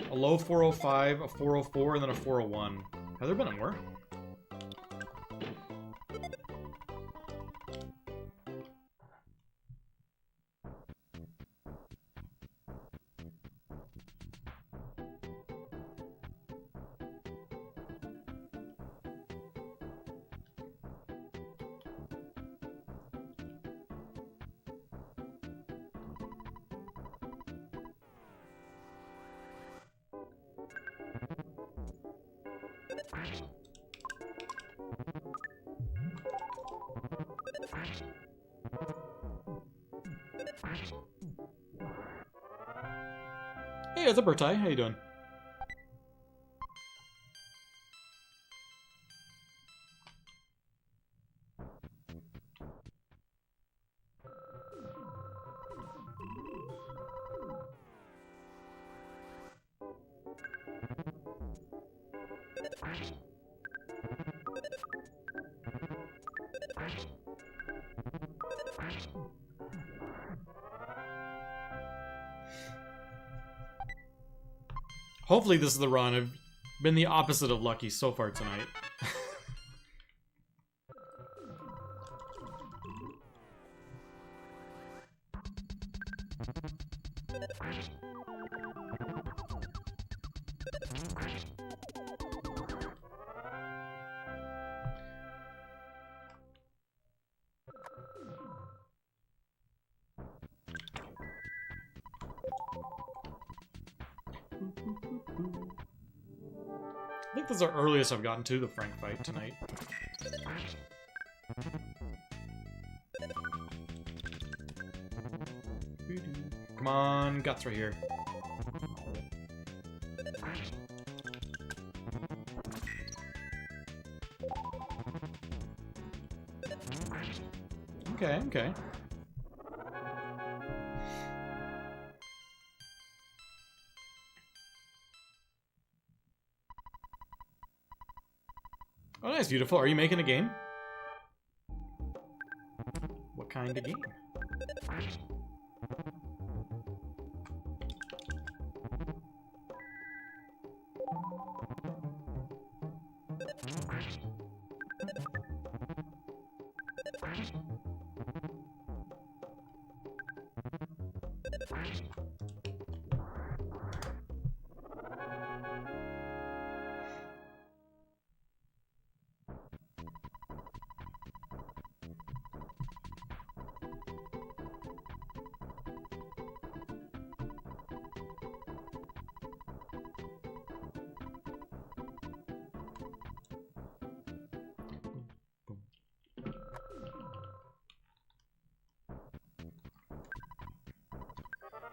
a low 405, a 404, and then a 401. Have there been more? Hey, what's up, Bertai? How you doing? Hopefully this is the run. I've been the opposite of lucky so far tonight. I think this is the earliest I've gotten to the Frank fight tonight. Come on, Guts right here. Okay, okay. Oh, nice, beautiful. Are you making a game? What kind of game?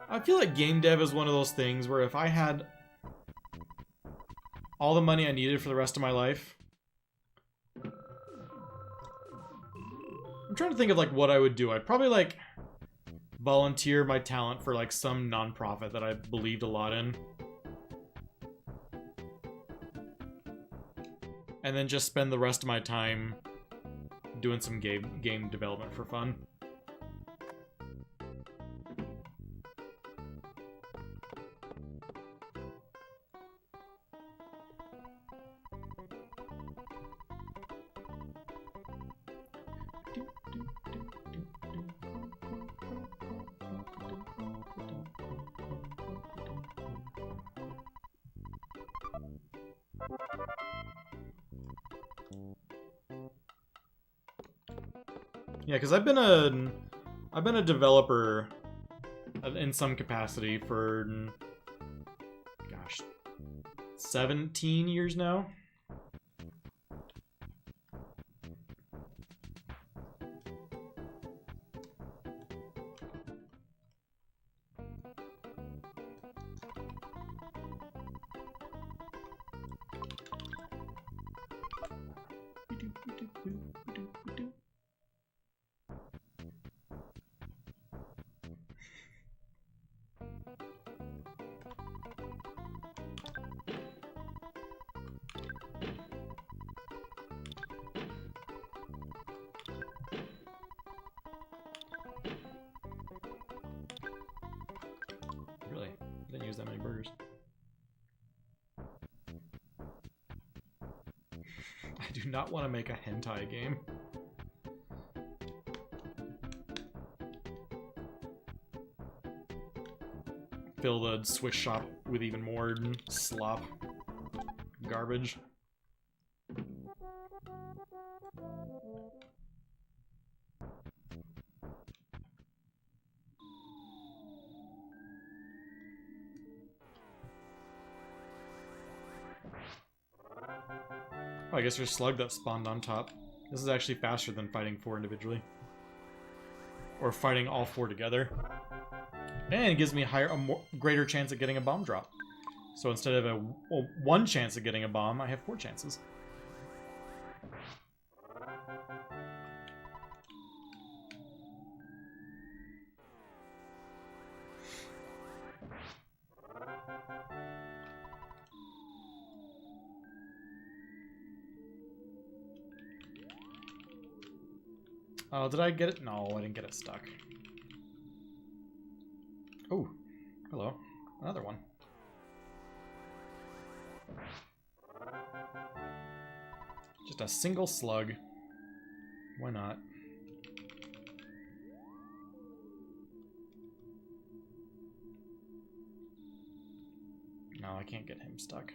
I feel like game dev is one of those things where if I had all the money I needed for the rest of my life, I'm trying to think of like what I would do. I'd probably like volunteer my talent for like some nonprofit that I believed a lot in, and then just spend the rest of my time doing some game development for fun. Yeah, because I've been a developer in some capacity for, gosh, 17 years now. Really? Didn't use that many burgers. I do not want to make a hentai game. Fill the Swiss shop with even more slop. Garbage. Oh, I guess there's slug that spawned on top. This is actually faster than fighting 4 individually. Or fighting all 4 together. And it gives me a greater chance at getting a bomb drop. So instead of a 1 chance at getting a bomb, I have 4 chances. Oh, did I get it? No, I didn't get it stuck. Oh, hello. Another one. Just a single slug. Why not? No, I can't get him stuck.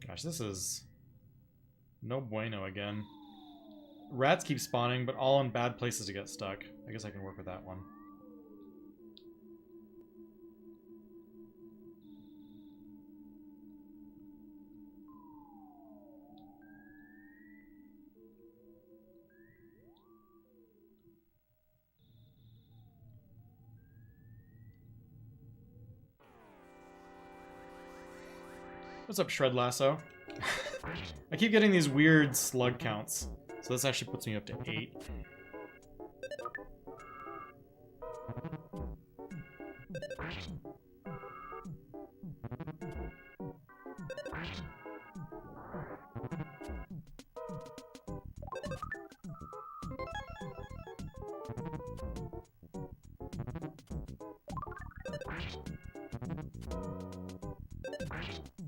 Gosh, this is no bueno again. Rats keep spawning, but all in bad places to get stuck. I guess I can work with that one. What's up, Shred Lasso? I keep getting these weird slug counts, so this actually puts me up to 8.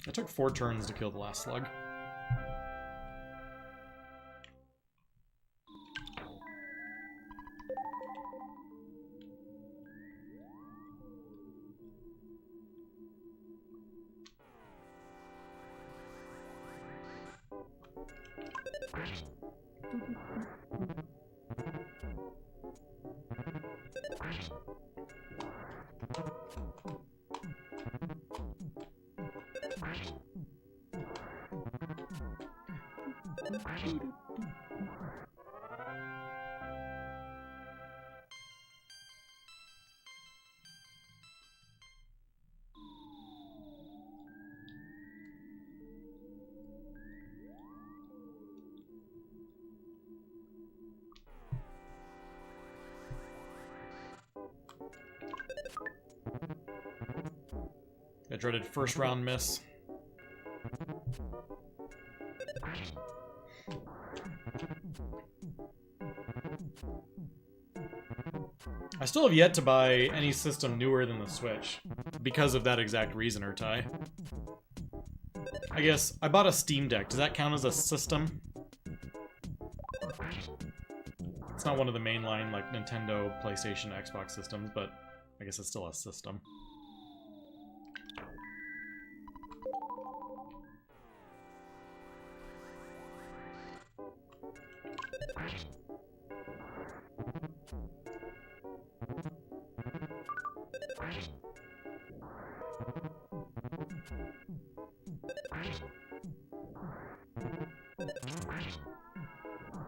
It took 4 turns to kill the last slug. I dreaded first round miss. I still have yet to buy any system newer than the Switch, because of that exact reason, Urtai. I guess, I bought a Steam Deck. Does that count as a system? It's not one of the mainline, like, Nintendo, PlayStation, Xbox systems, but I guess it's still a system.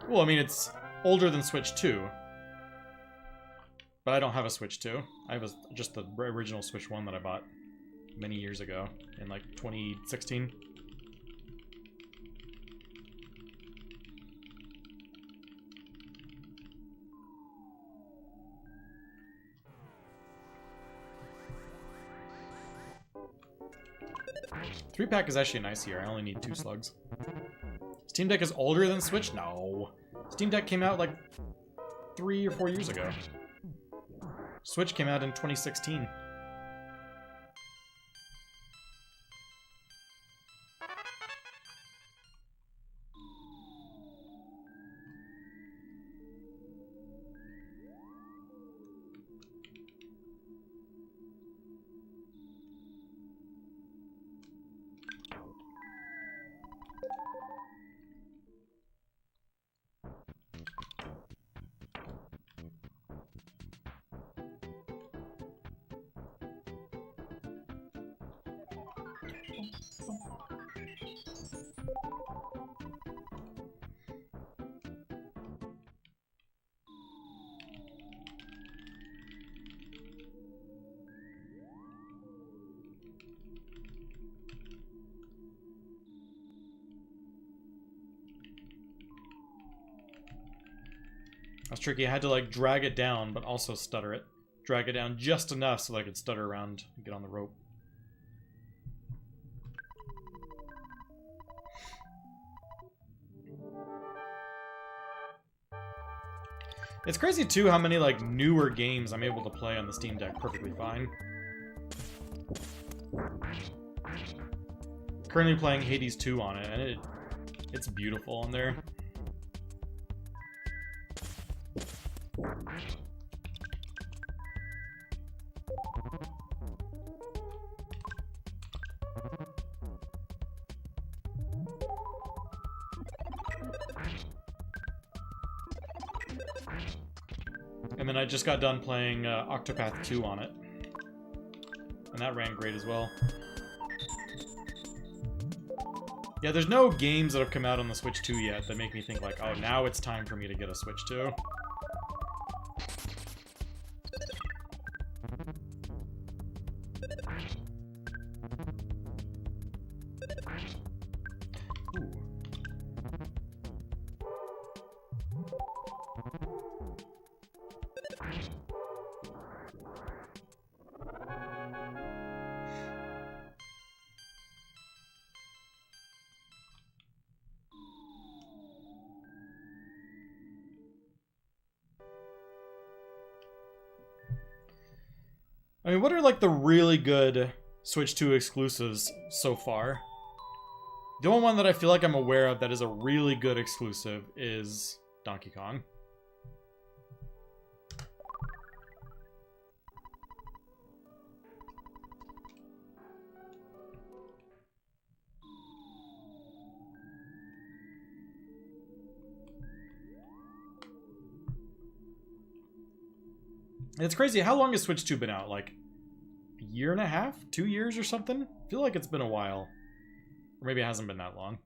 Well, I mean, it's older than Switch 2. But I don't have a Switch 2. I have just the original Switch 1 that I bought many years ago, in like 2016. Three-pack is actually nice here. I only need 2 slugs. Steam Deck is older than Switch? No. Steam Deck came out like 3 or 4 years ago. Switch came out in 2016. That's tricky. I had to like drag it down, but also stutter it. Drag it down just enough so that I could stutter around and get on the rope. It's crazy too how many like newer games I'm able to play on the Steam Deck perfectly fine. Currently playing Hades 2 on it, and it's beautiful on there. And then I just got done playing Octopath 2 on it. And that ran great as well. Yeah, there's no games that have come out on the Switch 2 yet that make me think like, oh, now it's time for me to get a Switch 2. I mean, what are like the really good Switch 2 exclusives so far? The only one that I feel like I'm aware of that is a really good exclusive is Donkey Kong. And it's crazy. How long has Switch 2 been out? Like a year and a half? 2 years or something? I feel like it's been a while. Or maybe it hasn't been that long.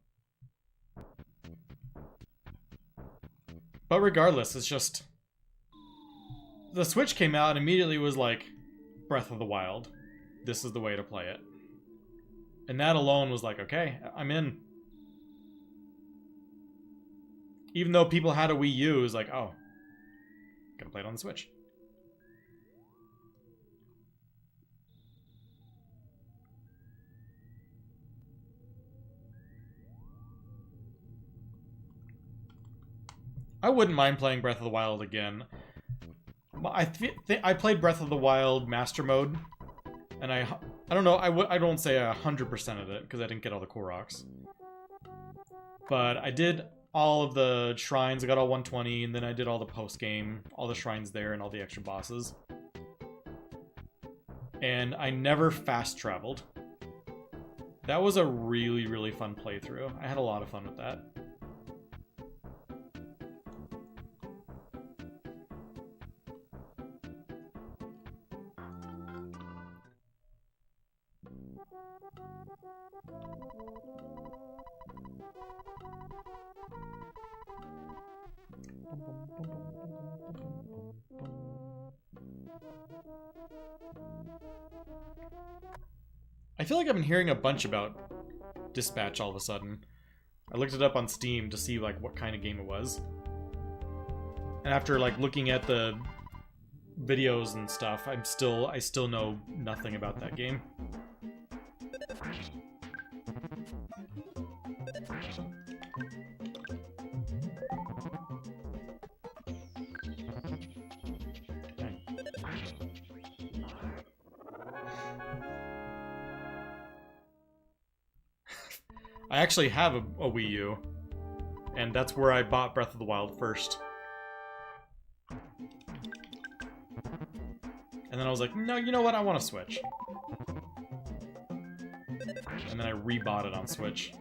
But regardless, it's just... The Switch came out and immediately was like, Breath of the Wild. This is the way to play it. And that alone was like, okay, I'm in. Even though people had a Wii U, it was like, oh, gotta play it on the Switch. I wouldn't mind playing Breath of the Wild again. I played Breath of the Wild Master Mode, and I don't know, I don't say 100% of it, because I didn't get all the Koroks. But I did all of the shrines, I got all 120, and then I did all the post-game, all the shrines there, and all the extra bosses. And I never fast-traveled. That was a really, really fun playthrough. I had a lot of fun with that. I feel like I've been hearing a bunch about Dispatch all of a sudden. I looked it up on Steam to see like what kind of game it was. And after like looking at the videos and stuff, I still know nothing about that game. I actually have a Wii U, and that's where I bought Breath of the Wild first. And then I was like, no, you know what, I want to Switch. And then I rebought it on Switch.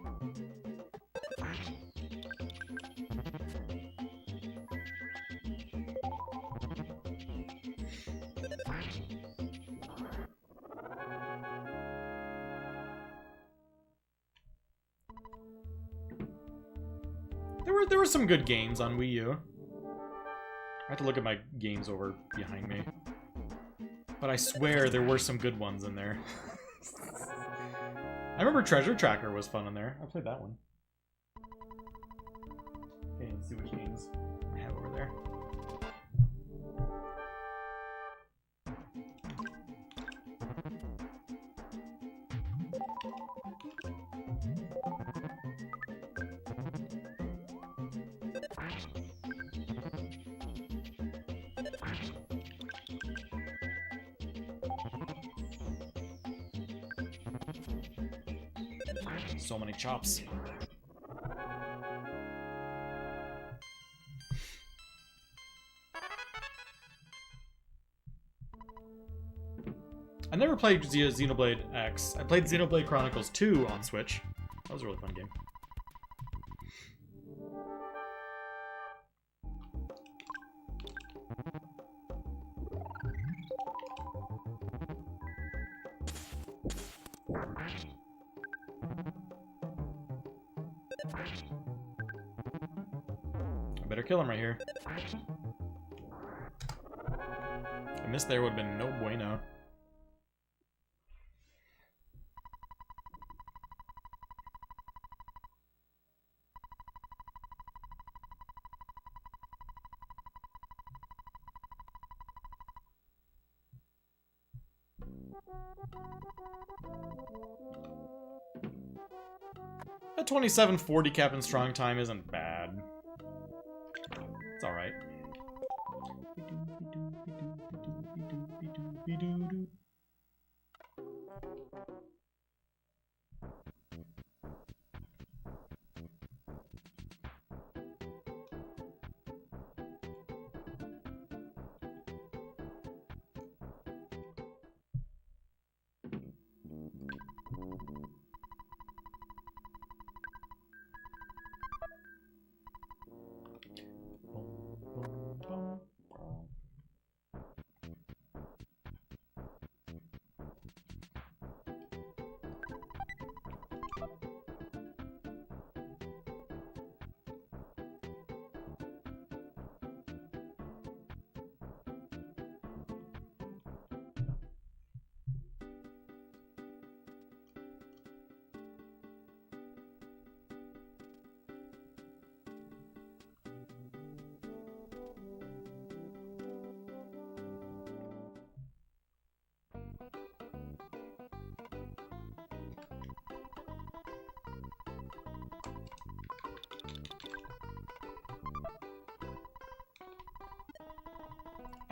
There were some good games on Wii U. I have to look at my games over behind me. But I swear there were some good ones in there. I remember Treasure Tracker was fun in there. I played that one. Okay, let's see which games I have over there. So many chops. I never played Xenoblade X. I played Xenoblade Chronicles 2 on Switch. That was a really fun game. I better kill him right here. A miss there would have been no bueno. A 2740 Captain Strong time isn't bad. It's alright.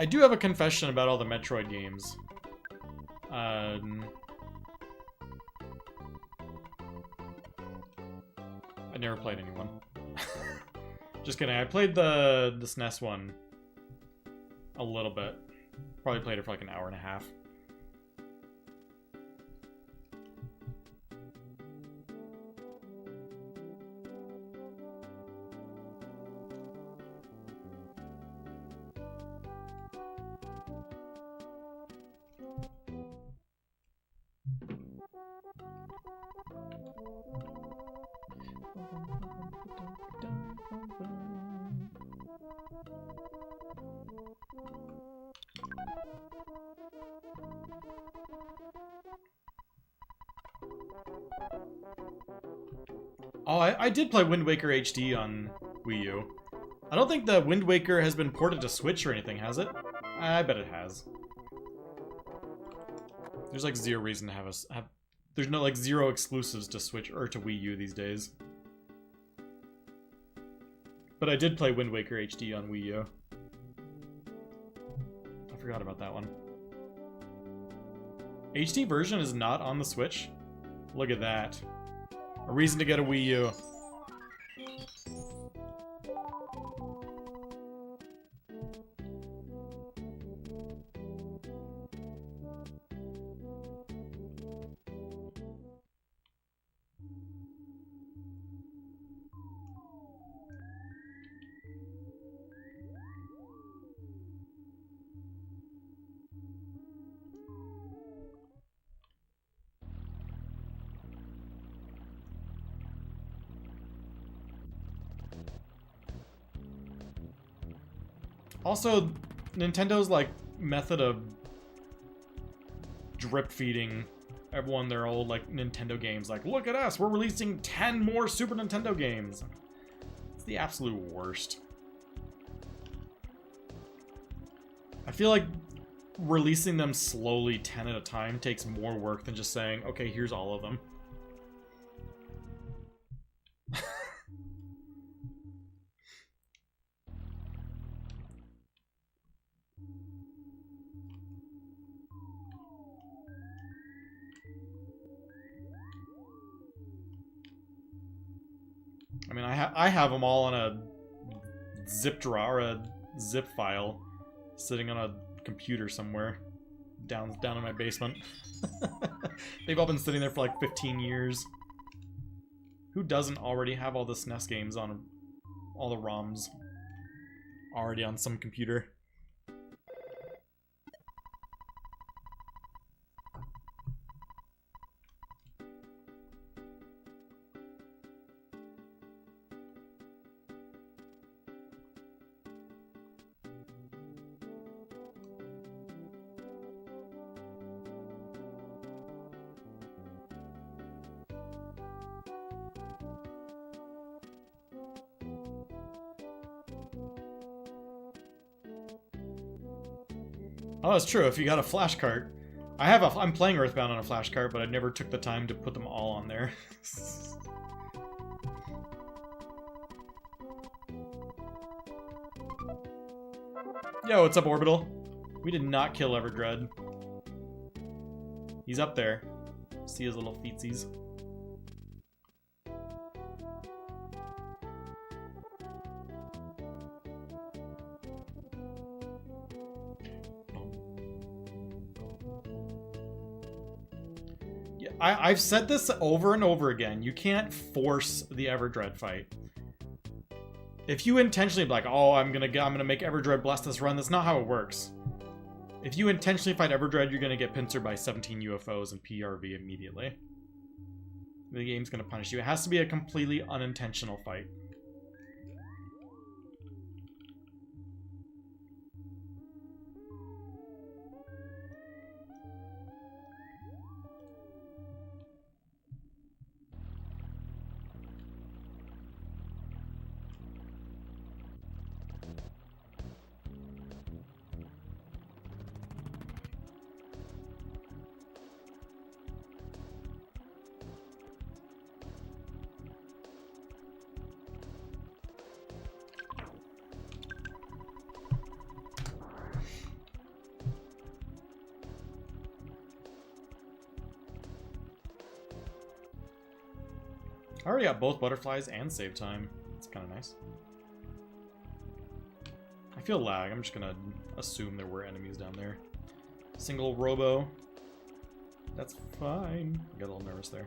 I do have a confession about all the Metroid games. I never played anyone. Just kidding. I played the SNES one a little bit. Probably played it for like an hour and a half. Oh, I did play Wind Waker HD on Wii U. I don't think the Wind Waker has been ported to Switch or anything, has it? I bet it has. There's like zero reason to have there's no like zero exclusives to Switch or to Wii U these days. But I did play Wind Waker HD on Wii U. I forgot about that one. HD version is not on the Switch? Look at that. A reason to get a Wii U. Also, Nintendo's like method of drip feeding everyone their old like Nintendo games, like, look at us, we're releasing 10 more Super Nintendo games. It's the absolute worst. I feel like releasing them slowly 10 at a time takes more work than just saying, okay, here's all of them. I mean, I have them all on a zip drawer, a zip file, sitting on a computer somewhere down in my basement. They've all been sitting there for like 15 years. Who doesn't already have all the SNES games on all the ROMs already on some computer? Oh, that's true. If you got a flash cart, I'm playing Earthbound on a flash cart, but I never took the time to put them all on there. Yo, what's up, Orbital? We did not kill Everdread. He's up there. See his little feetsies. I've said this over and over again. You can't force the Everdread fight. If you intentionally be like, oh, I'm gonna make Everdread bless this run, that's not how it works. If you intentionally fight Everdread, you're gonna get pincered by 17 UFOs and PRV immediately. The game's gonna punish you. It has to be a completely unintentional fight. I already got both butterflies and save time. It's kind of nice. I feel lag. I'm just gonna assume there were enemies down there. Single robo. That's fine. I got a little nervous there.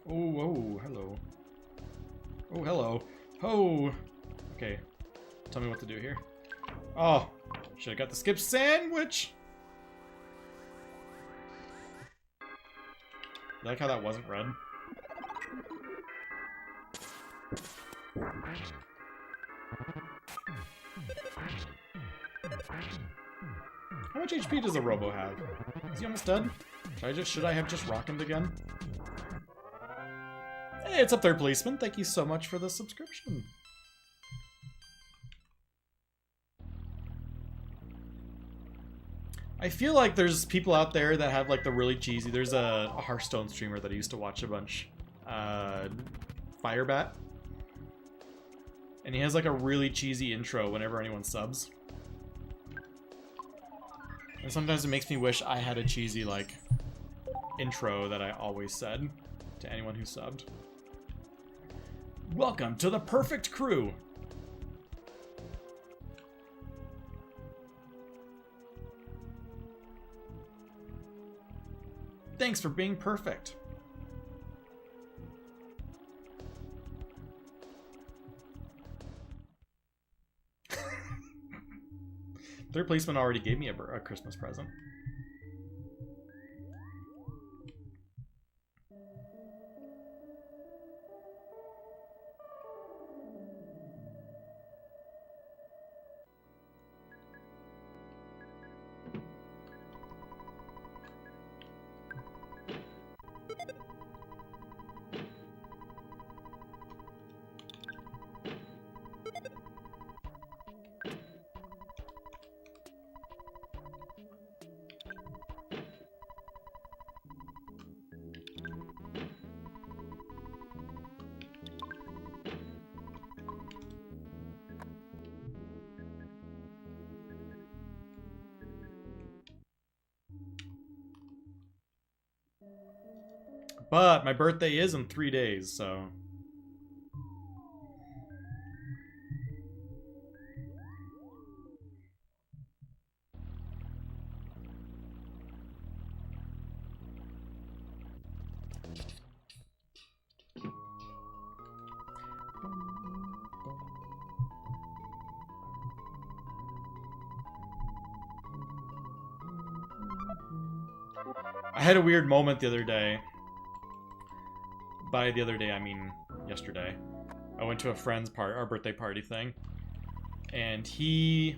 Oh, oh, hello. Oh, hello. Oh! Okay. Tell me what to do here. Oh! Should have got the skip sandwich! You like how that wasn't red? How much HP does a Robo have? Is he almost dead? Should I have just rocked him again? Hey, it's up there, policeman. Thank you so much for the subscription. I feel like there's people out there that have like the really cheesy. There's a Hearthstone streamer that I used to watch a bunch. Firebat. And he has like a really cheesy intro whenever anyone subs. And sometimes it makes me wish I had a cheesy like intro that I always said to anyone who subbed. Welcome to the perfect crew. Thanks for being perfect. Third policeman already gave me a Christmas present. But my birthday is in 3 days, so... I had a weird moment the other day. By the other day, I mean yesterday. I went to a friend's our birthday party thing, and he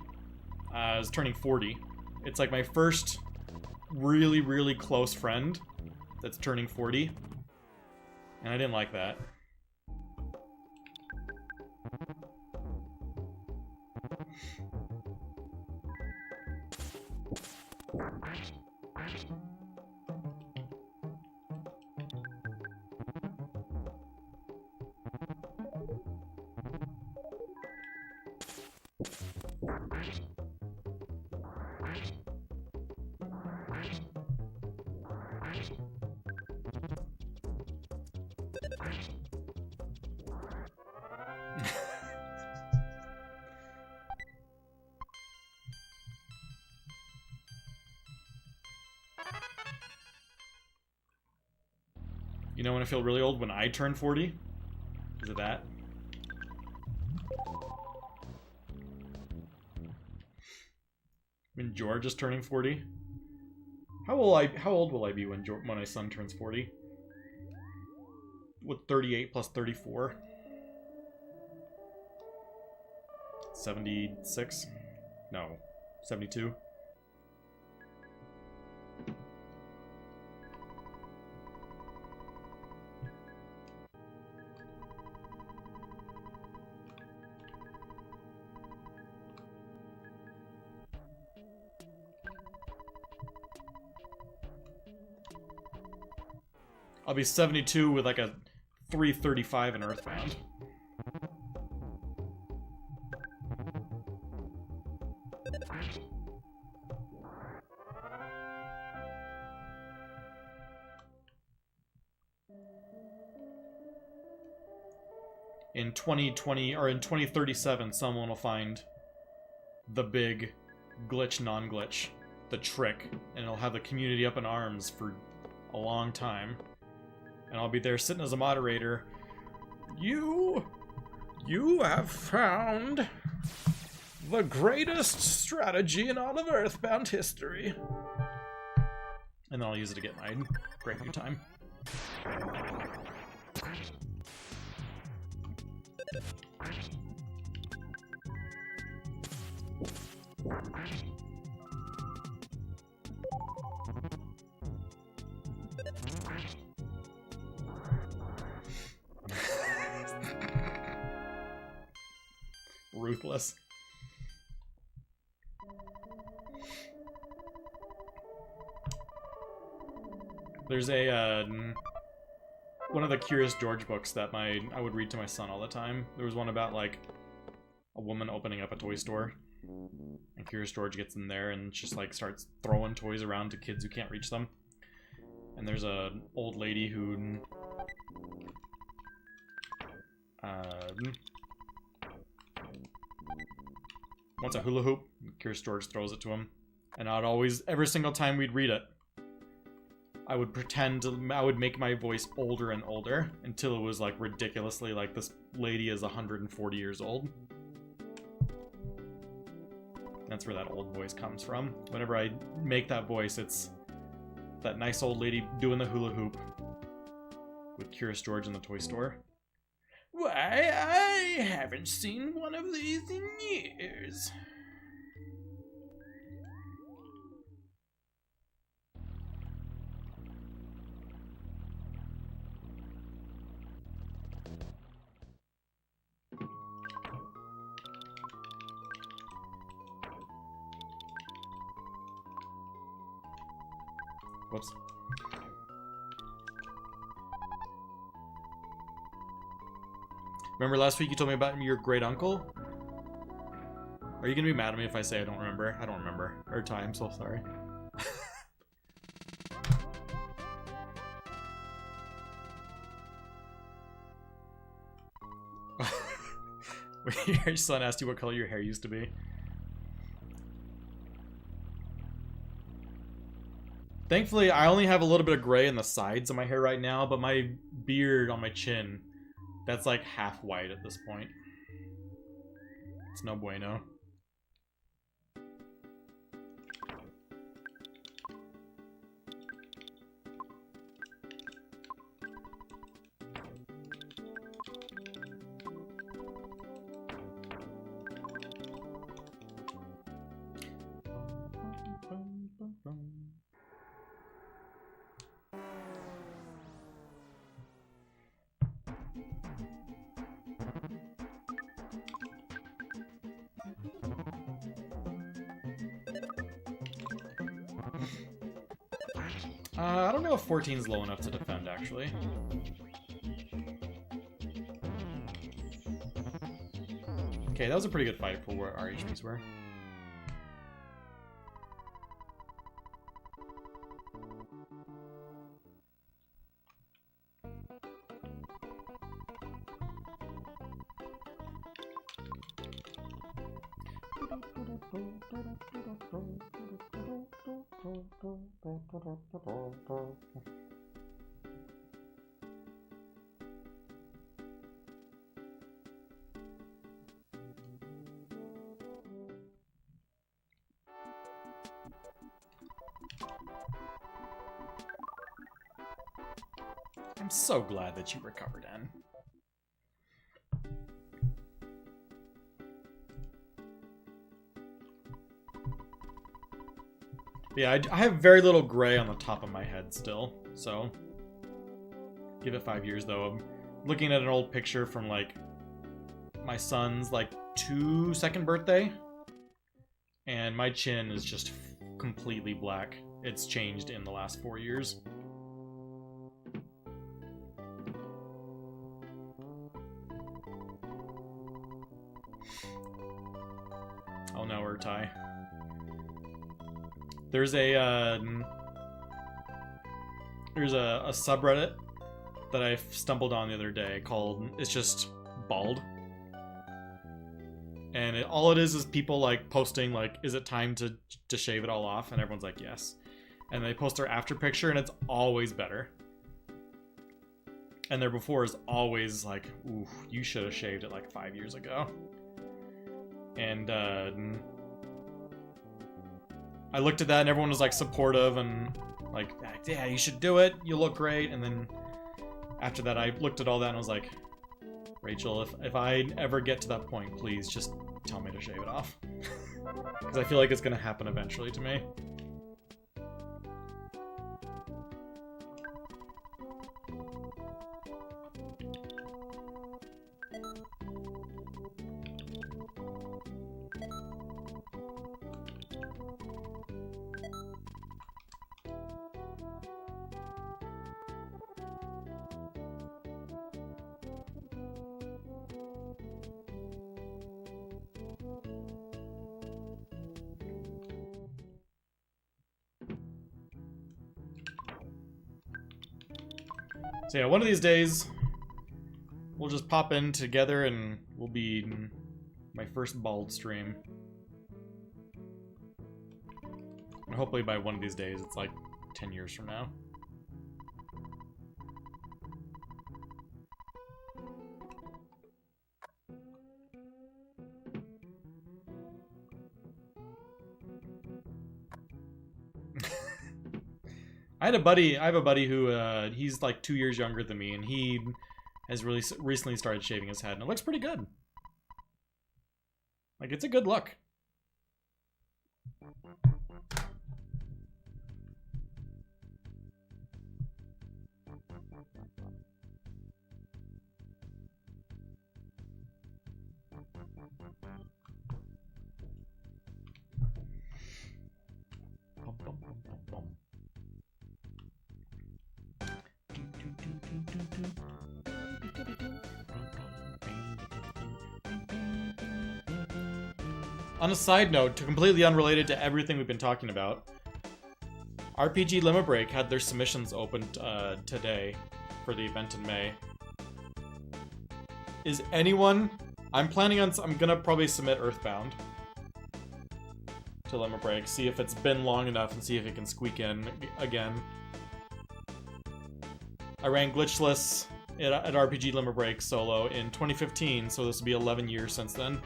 is turning 40. It's like my first really, really close friend that's turning 40, and I didn't like that. You know when I feel really old? When I turn 40? Is it that? When George is turning 40? How old will I be when my son turns 40? With 38 plus 34? 76? No. 72? I'll be 72 with like a 335 in Earthbound. in 2020 or in 2037, someone will find the big glitch, non-glitch, the trick, and it'll have the community up in arms for a long time. And I'll be there sitting as a moderator. You have found the greatest strategy in all of Earthbound history. And then I'll use it to get my great new time. Ruthless. There's a one of the Curious George books that I would read to my son all the time. There was one about like a woman opening up a toy store, and Curious George gets in there and just like starts throwing toys around to kids who can't reach them. And there's a old lady who wants a hula hoop. Curious George throws it to him, and I'd always, every single time we'd read it, I would I would make my voice older and older until it was like ridiculously like this lady is 140 years old. That's where that old voice comes from. Whenever I make that voice, it's that nice old lady doing the hula hoop with Curious George in the toy store. Why, I haven't seen one of these in years. Whoops. Remember last week you told me about your great uncle? Are you gonna be mad at me if I say I don't remember? I don't remember. Or Ty, I'm so sorry. Your son asked you what color your hair used to be. Thankfully, I only have a little bit of gray in the sides of my hair right now, but my beard on my chin, that's like half white at this point. It's no bueno. I don't know if 14 is low enough to defend, actually. Okay, that was a pretty good fight for where our HPs were. I'm so glad that you recovered, Anne. Yeah, I have very little gray on the top of my head still, so give it 5 years though. I'm looking at an old picture from like my son's like 2nd birthday, and my chin is just completely black. It's changed in the last 4 years. Oh no, Urtai. There's a subreddit that I stumbled on the other day called, it's just bald. And all it is people like posting like, is it time to shave it all off? And everyone's like, yes. And they post their after picture and it's always better. And their before is always like, ooh, you should have shaved it like 5 years ago. And I looked at that and everyone was like supportive and like, yeah, you should do it. You look great. And then after that, I looked at all that and was like, Rachel, if I ever get to that point, please just tell me to shave it off. Because I feel like it's going to happen eventually to me. So yeah, one of these days, we'll just pop in together and we'll be my first bald stream. And hopefully by one of these days, it's like 10 years from now. I have a buddy who, he's like 2 years younger than me, and he has really recently started shaving his head, and it looks pretty good. Like, it's a good look. On a side note, completely unrelated to everything we've been talking about, RPG Limit Break had their submissions opened today for the event in May. Is anyone... I'm gonna probably submit Earthbound to Limit Break, see if it's been long enough and see if it can squeak in again. I ran Glitchless at RPG Limit Break solo in 2015, so this will be 11 years since then.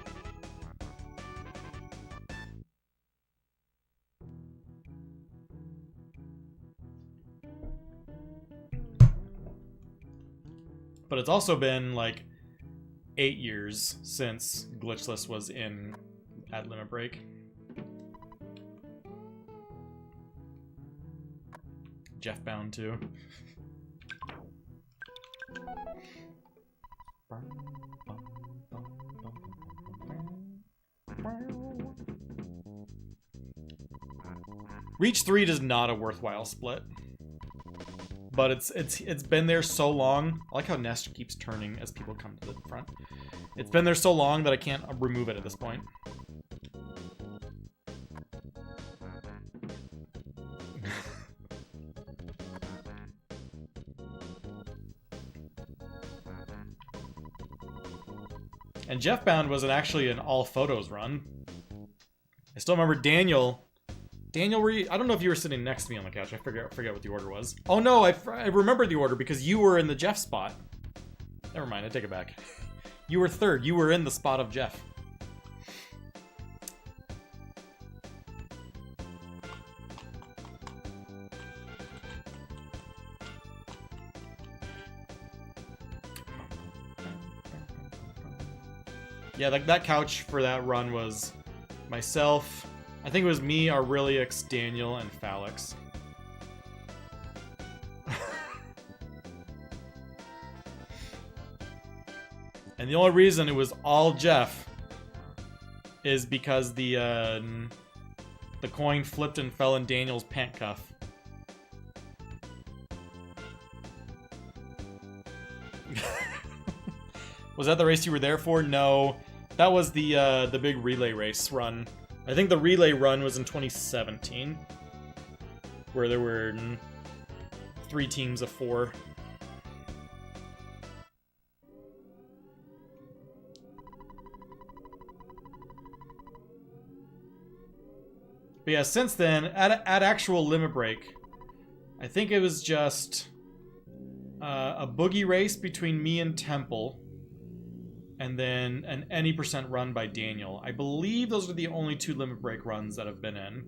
But it's also been like 8 years since Glitchless was at Limit Break. Jeff Bound too. Reach 3 is not a worthwhile split. But it's been there so long. I like how Nest keeps turning as people come to the front. It's been there so long that I can't remove it at this point. And Jeff Bound was actually an all photos run. I still remember Daniel, I don't know if you were sitting next to me on the couch. I forget what the order was. Oh no, I remember the order because you were in the Jeff spot. Never mind, I take it back. You were third. You were in the spot of Jeff. Yeah, that couch for that run was myself. I think it was me, Aureliux, Daniel, and Phalix. And the only reason it was all Jeff is because the coin flipped and fell in Daniel's pant cuff. Was that the race you were there for? No. That was the big relay race run. I think the relay run was in 2017, where there were 3 teams of 4. But yeah, since then, at actual Limit Break, I think it was just a boogie race between me and Temple, and then an any percent run by Daniel. I believe those are the only 2 Limit Break runs that I've been in.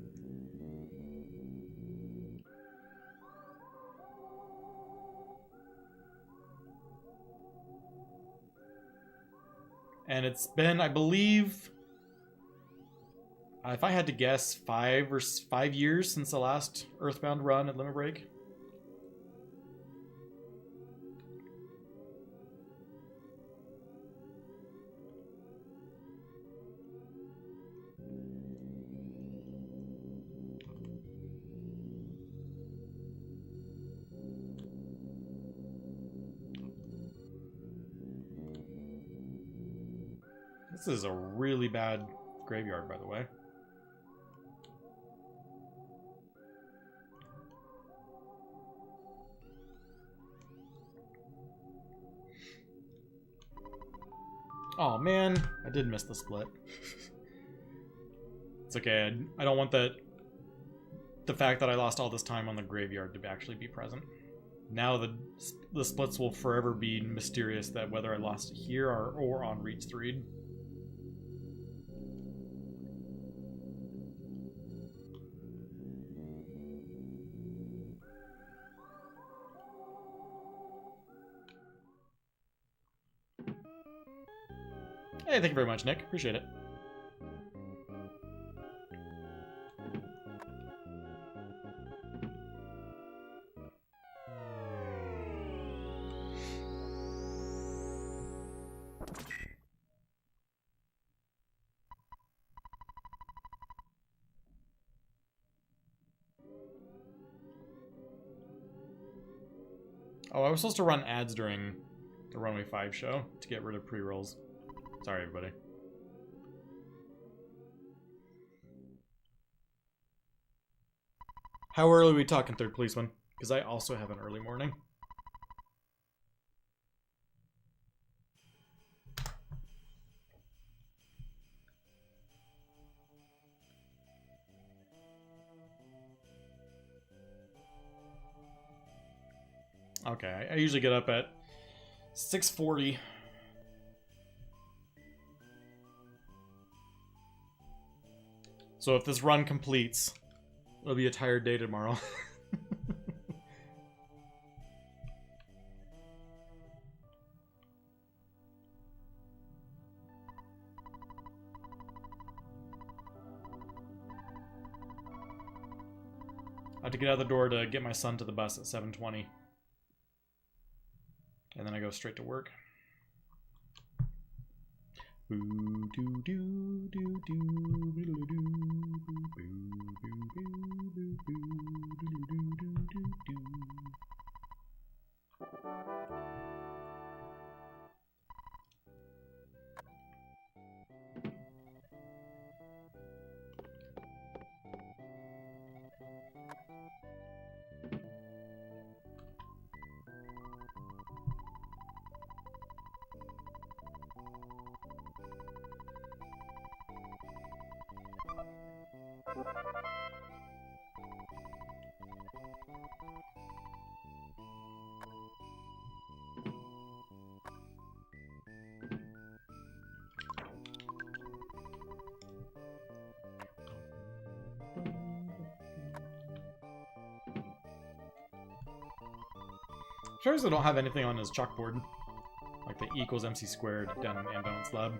And it's been, I believe, if I had to guess, 5 years since the last Earthbound run at Limit Break. This is a really bad graveyard, by the way. Oh man, I did miss the split. It's okay. I don't want the fact that I lost all this time on the graveyard to actually be present. Now the splits will forever be mysterious, that whether I lost it here or on Reed's Threed. Hey, thank you very much, Nick. Appreciate it. Oh, I was supposed to run ads during the Runway 5 show to get rid of pre-rolls. Sorry, everybody. How early are we talking, Third Policeman? Because I also have an early morning. Okay, I usually get up at 6:40. So if this run completes, it'll be a tired day tomorrow. I have to get out of the door to get my son to the bus at 7:20. And then I go straight to work. Boo doo doo doo doo doo doo doo doo. Sure, they don't have anything on his chalkboard, like the equals MC squared down in the Ambulance Lab.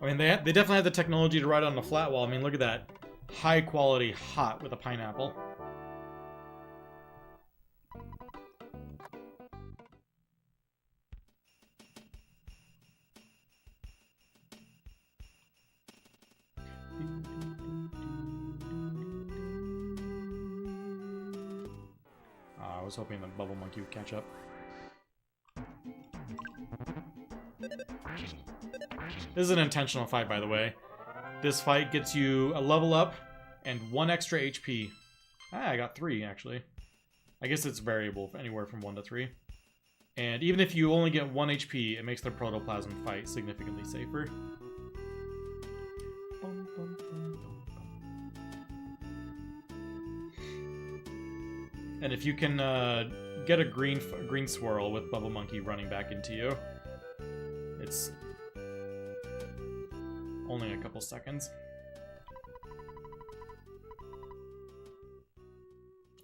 I mean, they definitely have the technology to ride on a flat wall. I mean, look at that. High quality hot with a pineapple. I was hoping the Bubble Monkey would catch up. This is an intentional fight, by the way. This fight gets you a level up and 1 extra HP. Ah, I got 3, actually. I guess it's variable, anywhere from 1 to 3. And even if you only get 1 HP, it makes the Protoplasm fight significantly safer. And if you can get a green swirl with Bubble Monkey running back into you, it's only a couple seconds.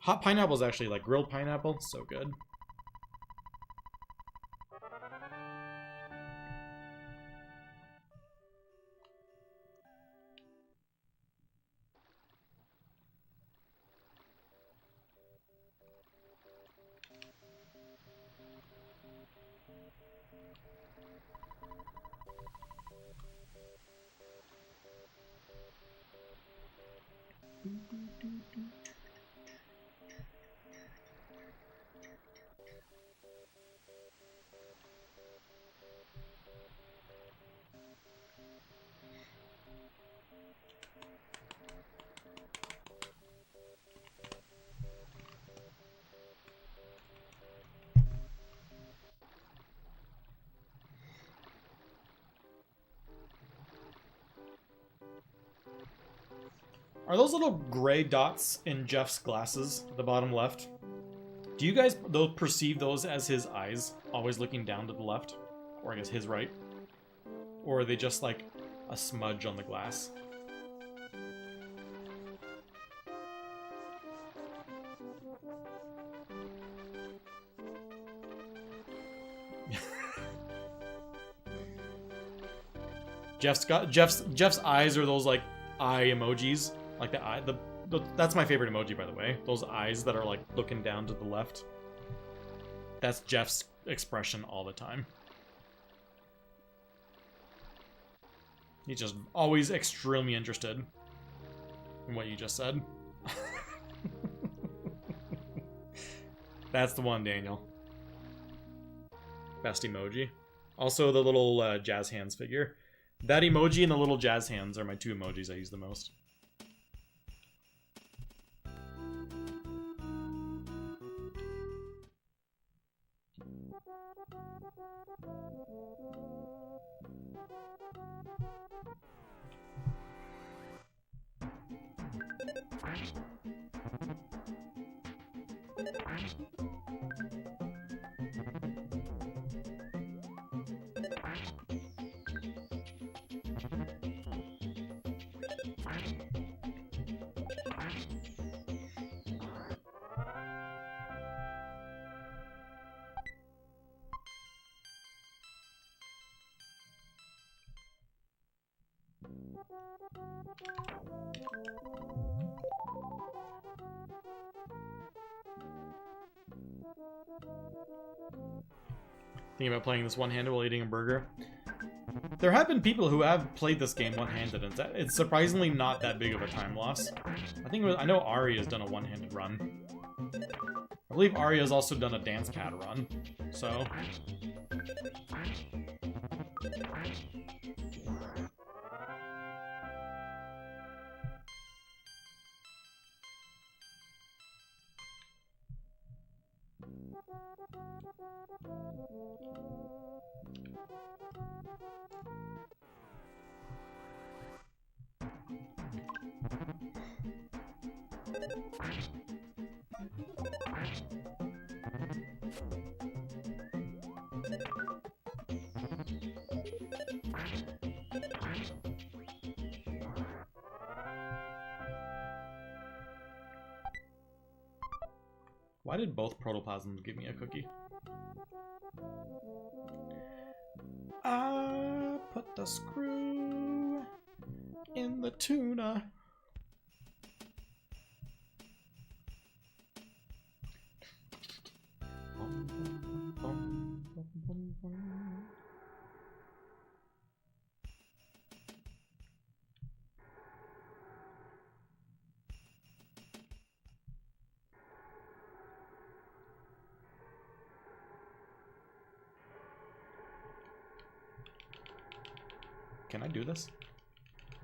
Hot pineapple is actually like grilled pineapple, so good. Are those little gray dots in Jeff's glasses at the bottom left? Do you guys perceive those as his eyes, always looking down to the left? Or I guess his right? Or are they just like a smudge on the glass? Jeff's eyes are those like eye emojis. Like the eye, that's my favorite emoji, by the way. Those eyes that are like looking down to the left. That's Jeff's expression all the time. He's just always extremely interested in what you just said. That's the one, Daniel. Best emoji. Also, the little jazz hands figure. That emoji and the little jazz hands are my 2 emojis I use the most. Thinking about playing this one-handed while eating a burger. There have been people who have played this game one-handed, and it's surprisingly not that big of a time loss. I know Ari has done a one-handed run. I believe Ari has also done a dance pad run, so... Why did both protoplasms give me a cookie? Put the screw and the tuna. Can I do this?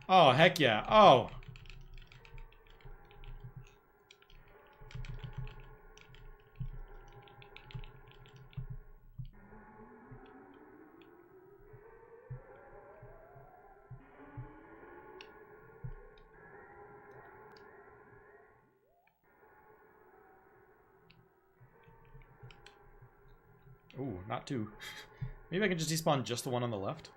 Oh, heck yeah. Oh. Ooh, not two. Maybe I can just despawn just the one on the left.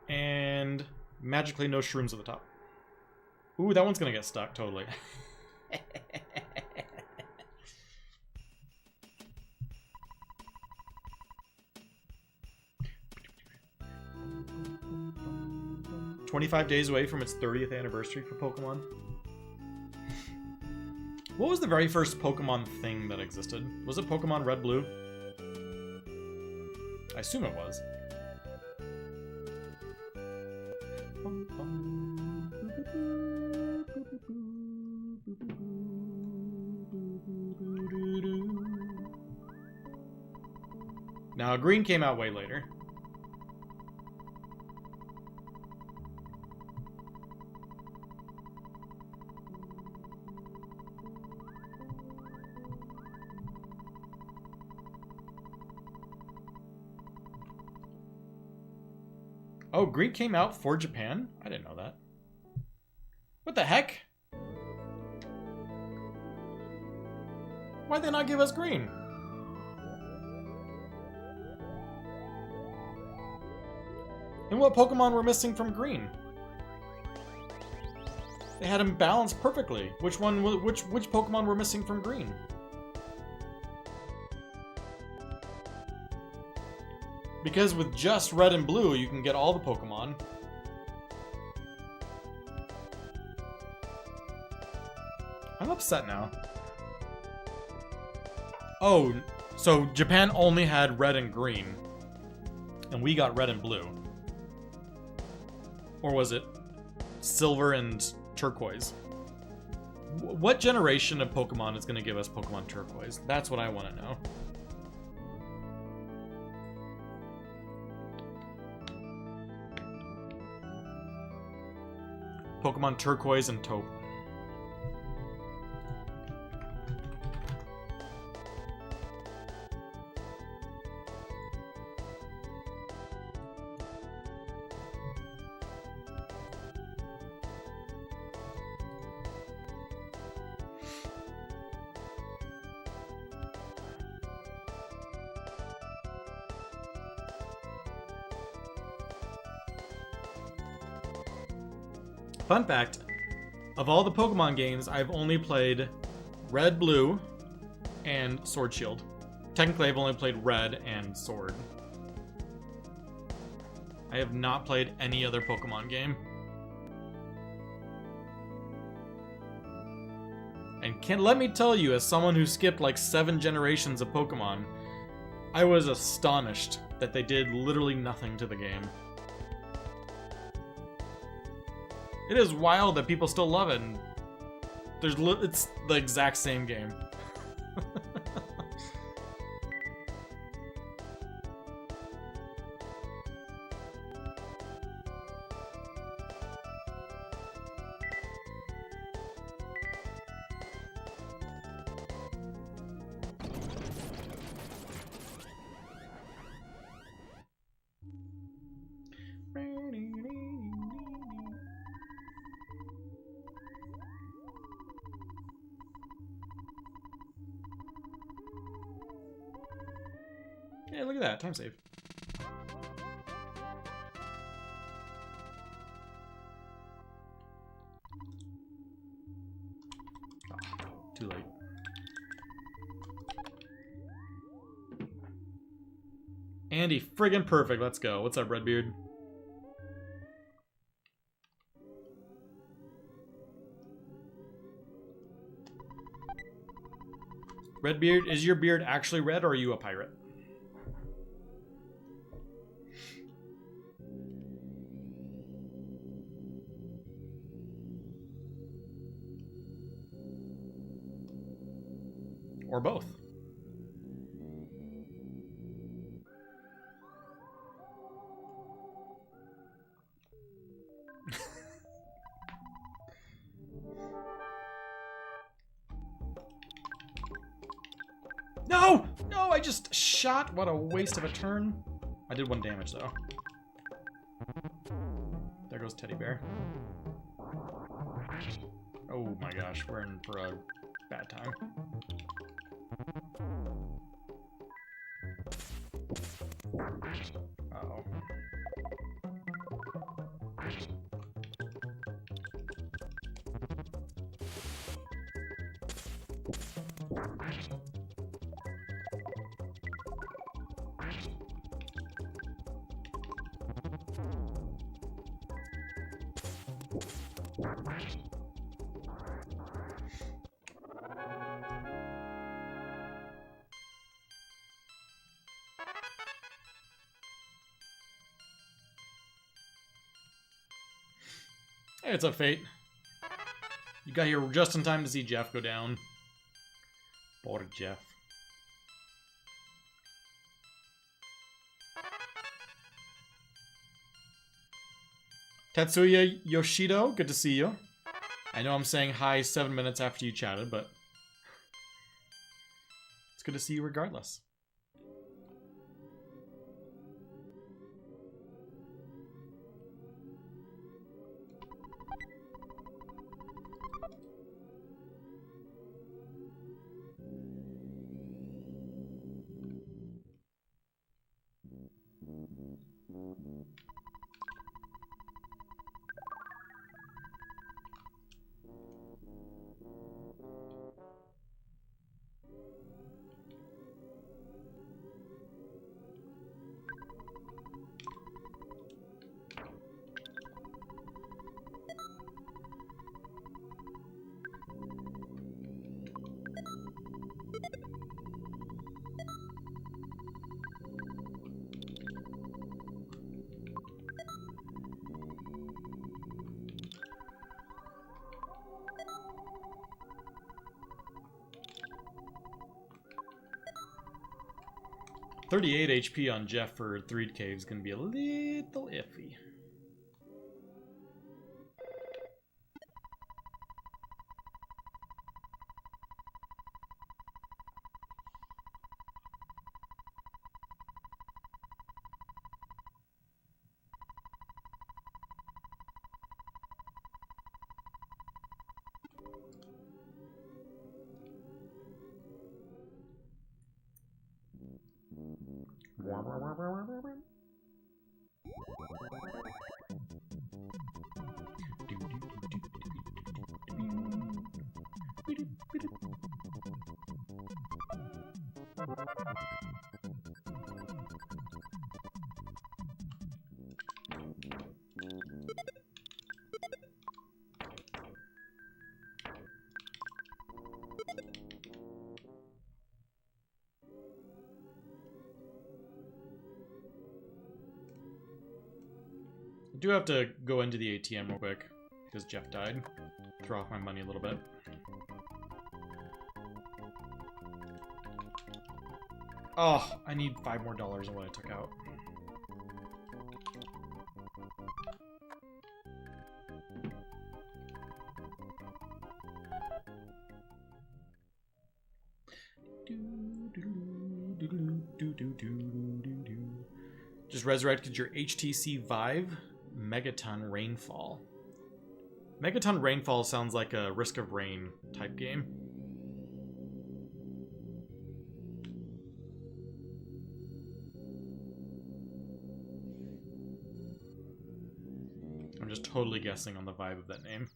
And magically no shrooms at the top. Ooh, that one's gonna get stuck, totally. "25 days away from its 30th anniversary for Pokemon." What was the very first Pokemon thing that existed? Was it Pokemon Red Blue? I assume it was. Now, Green came out way later. Oh, Green came out for Japan? I didn't know that. What the heck? Why'd they not give us Green? And what Pokemon were missing from Green? They had him balanced perfectly. Which Pokemon were missing from Green? Because with just Red and Blue, you can get all the Pokemon. I'm upset now. Oh, so Japan only had Red and Green, and we got Red and Blue. Or was it Silver and Turquoise? What generation of Pokemon is going to give us Pokemon Turquoise? That's what I want to know. Pokemon Turquoise and Taupe. Fun fact, of all the Pokemon games, I've only played Red, Blue, and Sword Shield. Technically, I've only played Red and Sword. I have not played any other Pokemon game. And let me tell you, as someone who skipped like 7 generations of Pokemon, I was astonished that they did literally nothing to the game. It is wild that people still love it, and it's the exact same game. Hey, look at that. Time save. Oh, too late. Andy, friggin' perfect. Let's go. What's up, Redbeard? Redbeard, is your beard actually red or are you a pirate? Or both. No! No, I just shot. What a waste of a turn. I did 1 damage, though. There goes Teddy Bear. Oh my gosh, we're in for a bad time. Uh-oh. Hey, what's up, Fate? You got here just in time to see Jeff go down. Poor Jeff. Tetsuya Yoshido, good to see you. I know I'm saying hi 7 minutes after you chatted, but it's good to see you regardless. $38 HP on Jeff for Threed Cave is going to be a little iffy. I do have to go into the ATM real quick because Jeff died. Throw off my money a little bit. Oh, I need $5 more than what I took out. Just resurrected your HTC Vive Megaton Rainfall. Megaton Rainfall sounds like a Risk of Rain type game. totally guessing on the vibe of that name.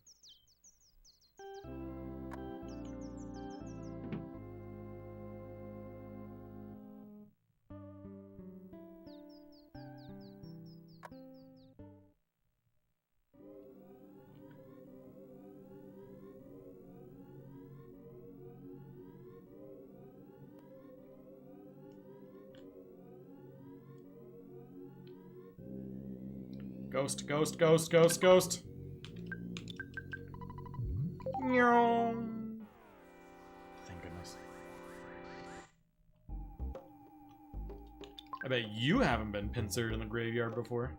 Ghost, ghost, ghost, ghost, ghost. Thank goodness. I bet you haven't been pincered in the graveyard before.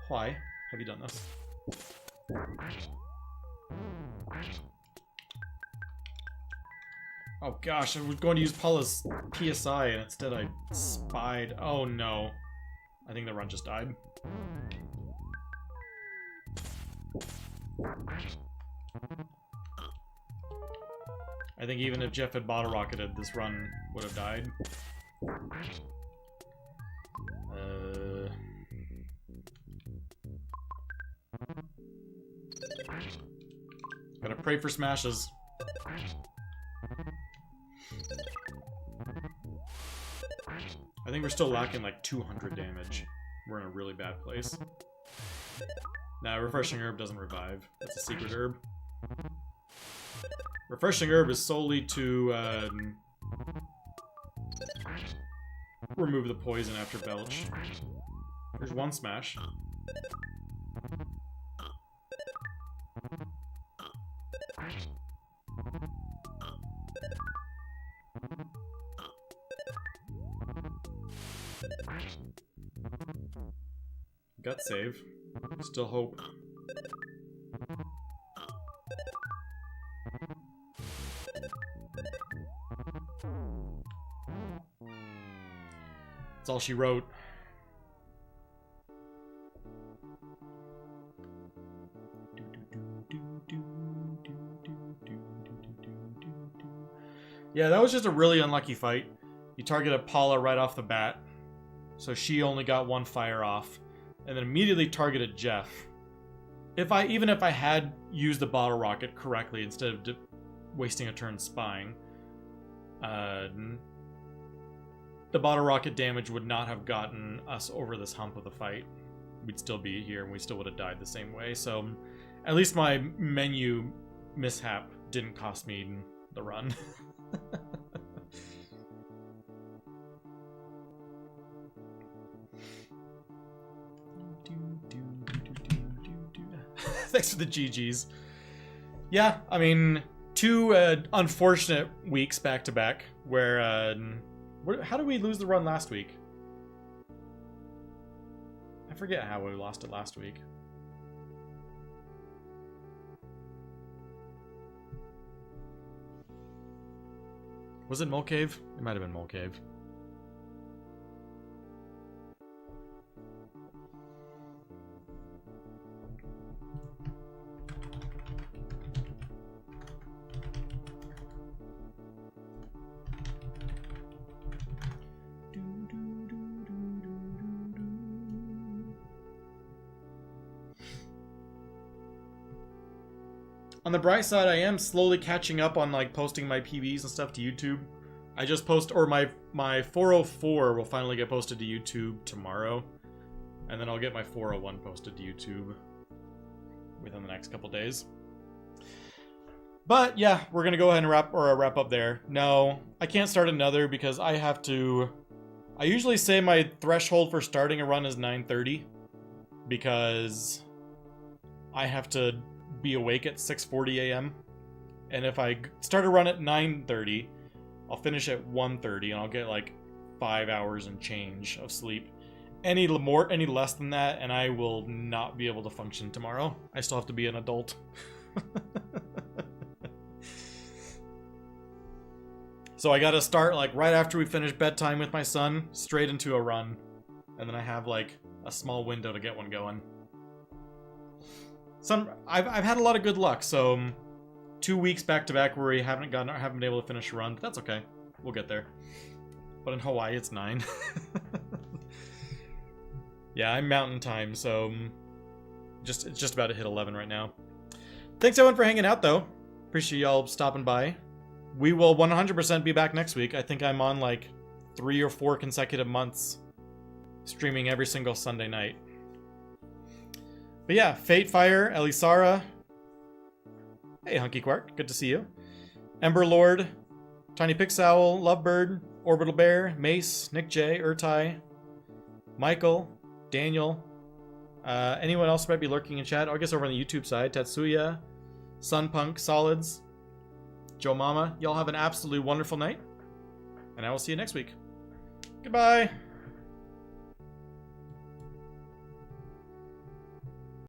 Why have you done this? Oh gosh, I was going to use Paula's PSI and instead I spied. Oh no. I think the run just died. I think even if Jeff had bottle rocketed, this run would have died. Gotta pray for smashes. I think we're still lacking like 200 damage. We're in a really bad place. Nah, Refreshing Herb doesn't revive. That's a secret herb. Refreshing Herb is solely to remove the poison after Belch. There's one smash. Gut save. Still hope. That's all she wrote. Yeah, that was just a really unlucky fight. You targeted Paula right off the bat, so she only got one fire off, and then immediately targeted Jeff. Even if I had used the bottle rocket correctly instead of wasting a turn spying, the bottle rocket damage would not have gotten us over this hump of the fight. We'd still be here, and we still would have died the same way. So, at least my menu mishap didn't cost me the run. Thanks for the GGs. Yeah, I mean, two unfortunate weeks back to back where how did we lose the run last week? I forget how we lost it last week. Was it Mole Cave? It might have been Mole Cave. On the bright side, I am slowly catching up on like posting my PBs and stuff to YouTube. I just post, or my 404 will finally get posted to YouTube tomorrow. And then I'll get my 401 posted to YouTube within the next couple days. But yeah, we're gonna go ahead and wrap up there. No, I can't start another because I have to. I usually say my threshold for starting a run is 9:30 because I have to be awake at 6:40 a.m. And if I start a run at 9:30, I'll finish at 1:30 and I'll get like 5 hours and change of sleep. Any less than that, and I will not be able to function tomorrow. I still have to be an adult. So I gotta start like right after we finish bedtime with my son, straight into a run. And then I have like a small window to get one going. I've had a lot of good luck, so 2 weeks back to back where we haven't been able to finish a run, but that's okay. We'll get there. But in Hawaii it's 9. Yeah, I'm mountain time, so it's just about to hit 11 right now. Thanks everyone for hanging out though. Appreciate y'all stopping by. We will 100% be back next week. I think I'm on like 3 or 4 consecutive months streaming every single Sunday night. But yeah, Fatefire, Elisara. Hey, Hunky Quark, good to see you. Ember Lord, Tiny Pixowl, Lovebird, Orbital Bear, Mace, Nick J, Urtai, Michael, Daniel. Anyone else might be lurking in chat? I guess over on the YouTube side, Tatsuya, Sunpunk, Solids, Joe Mama. Y'all have an absolutely wonderful night, and I will see you next week. Goodbye.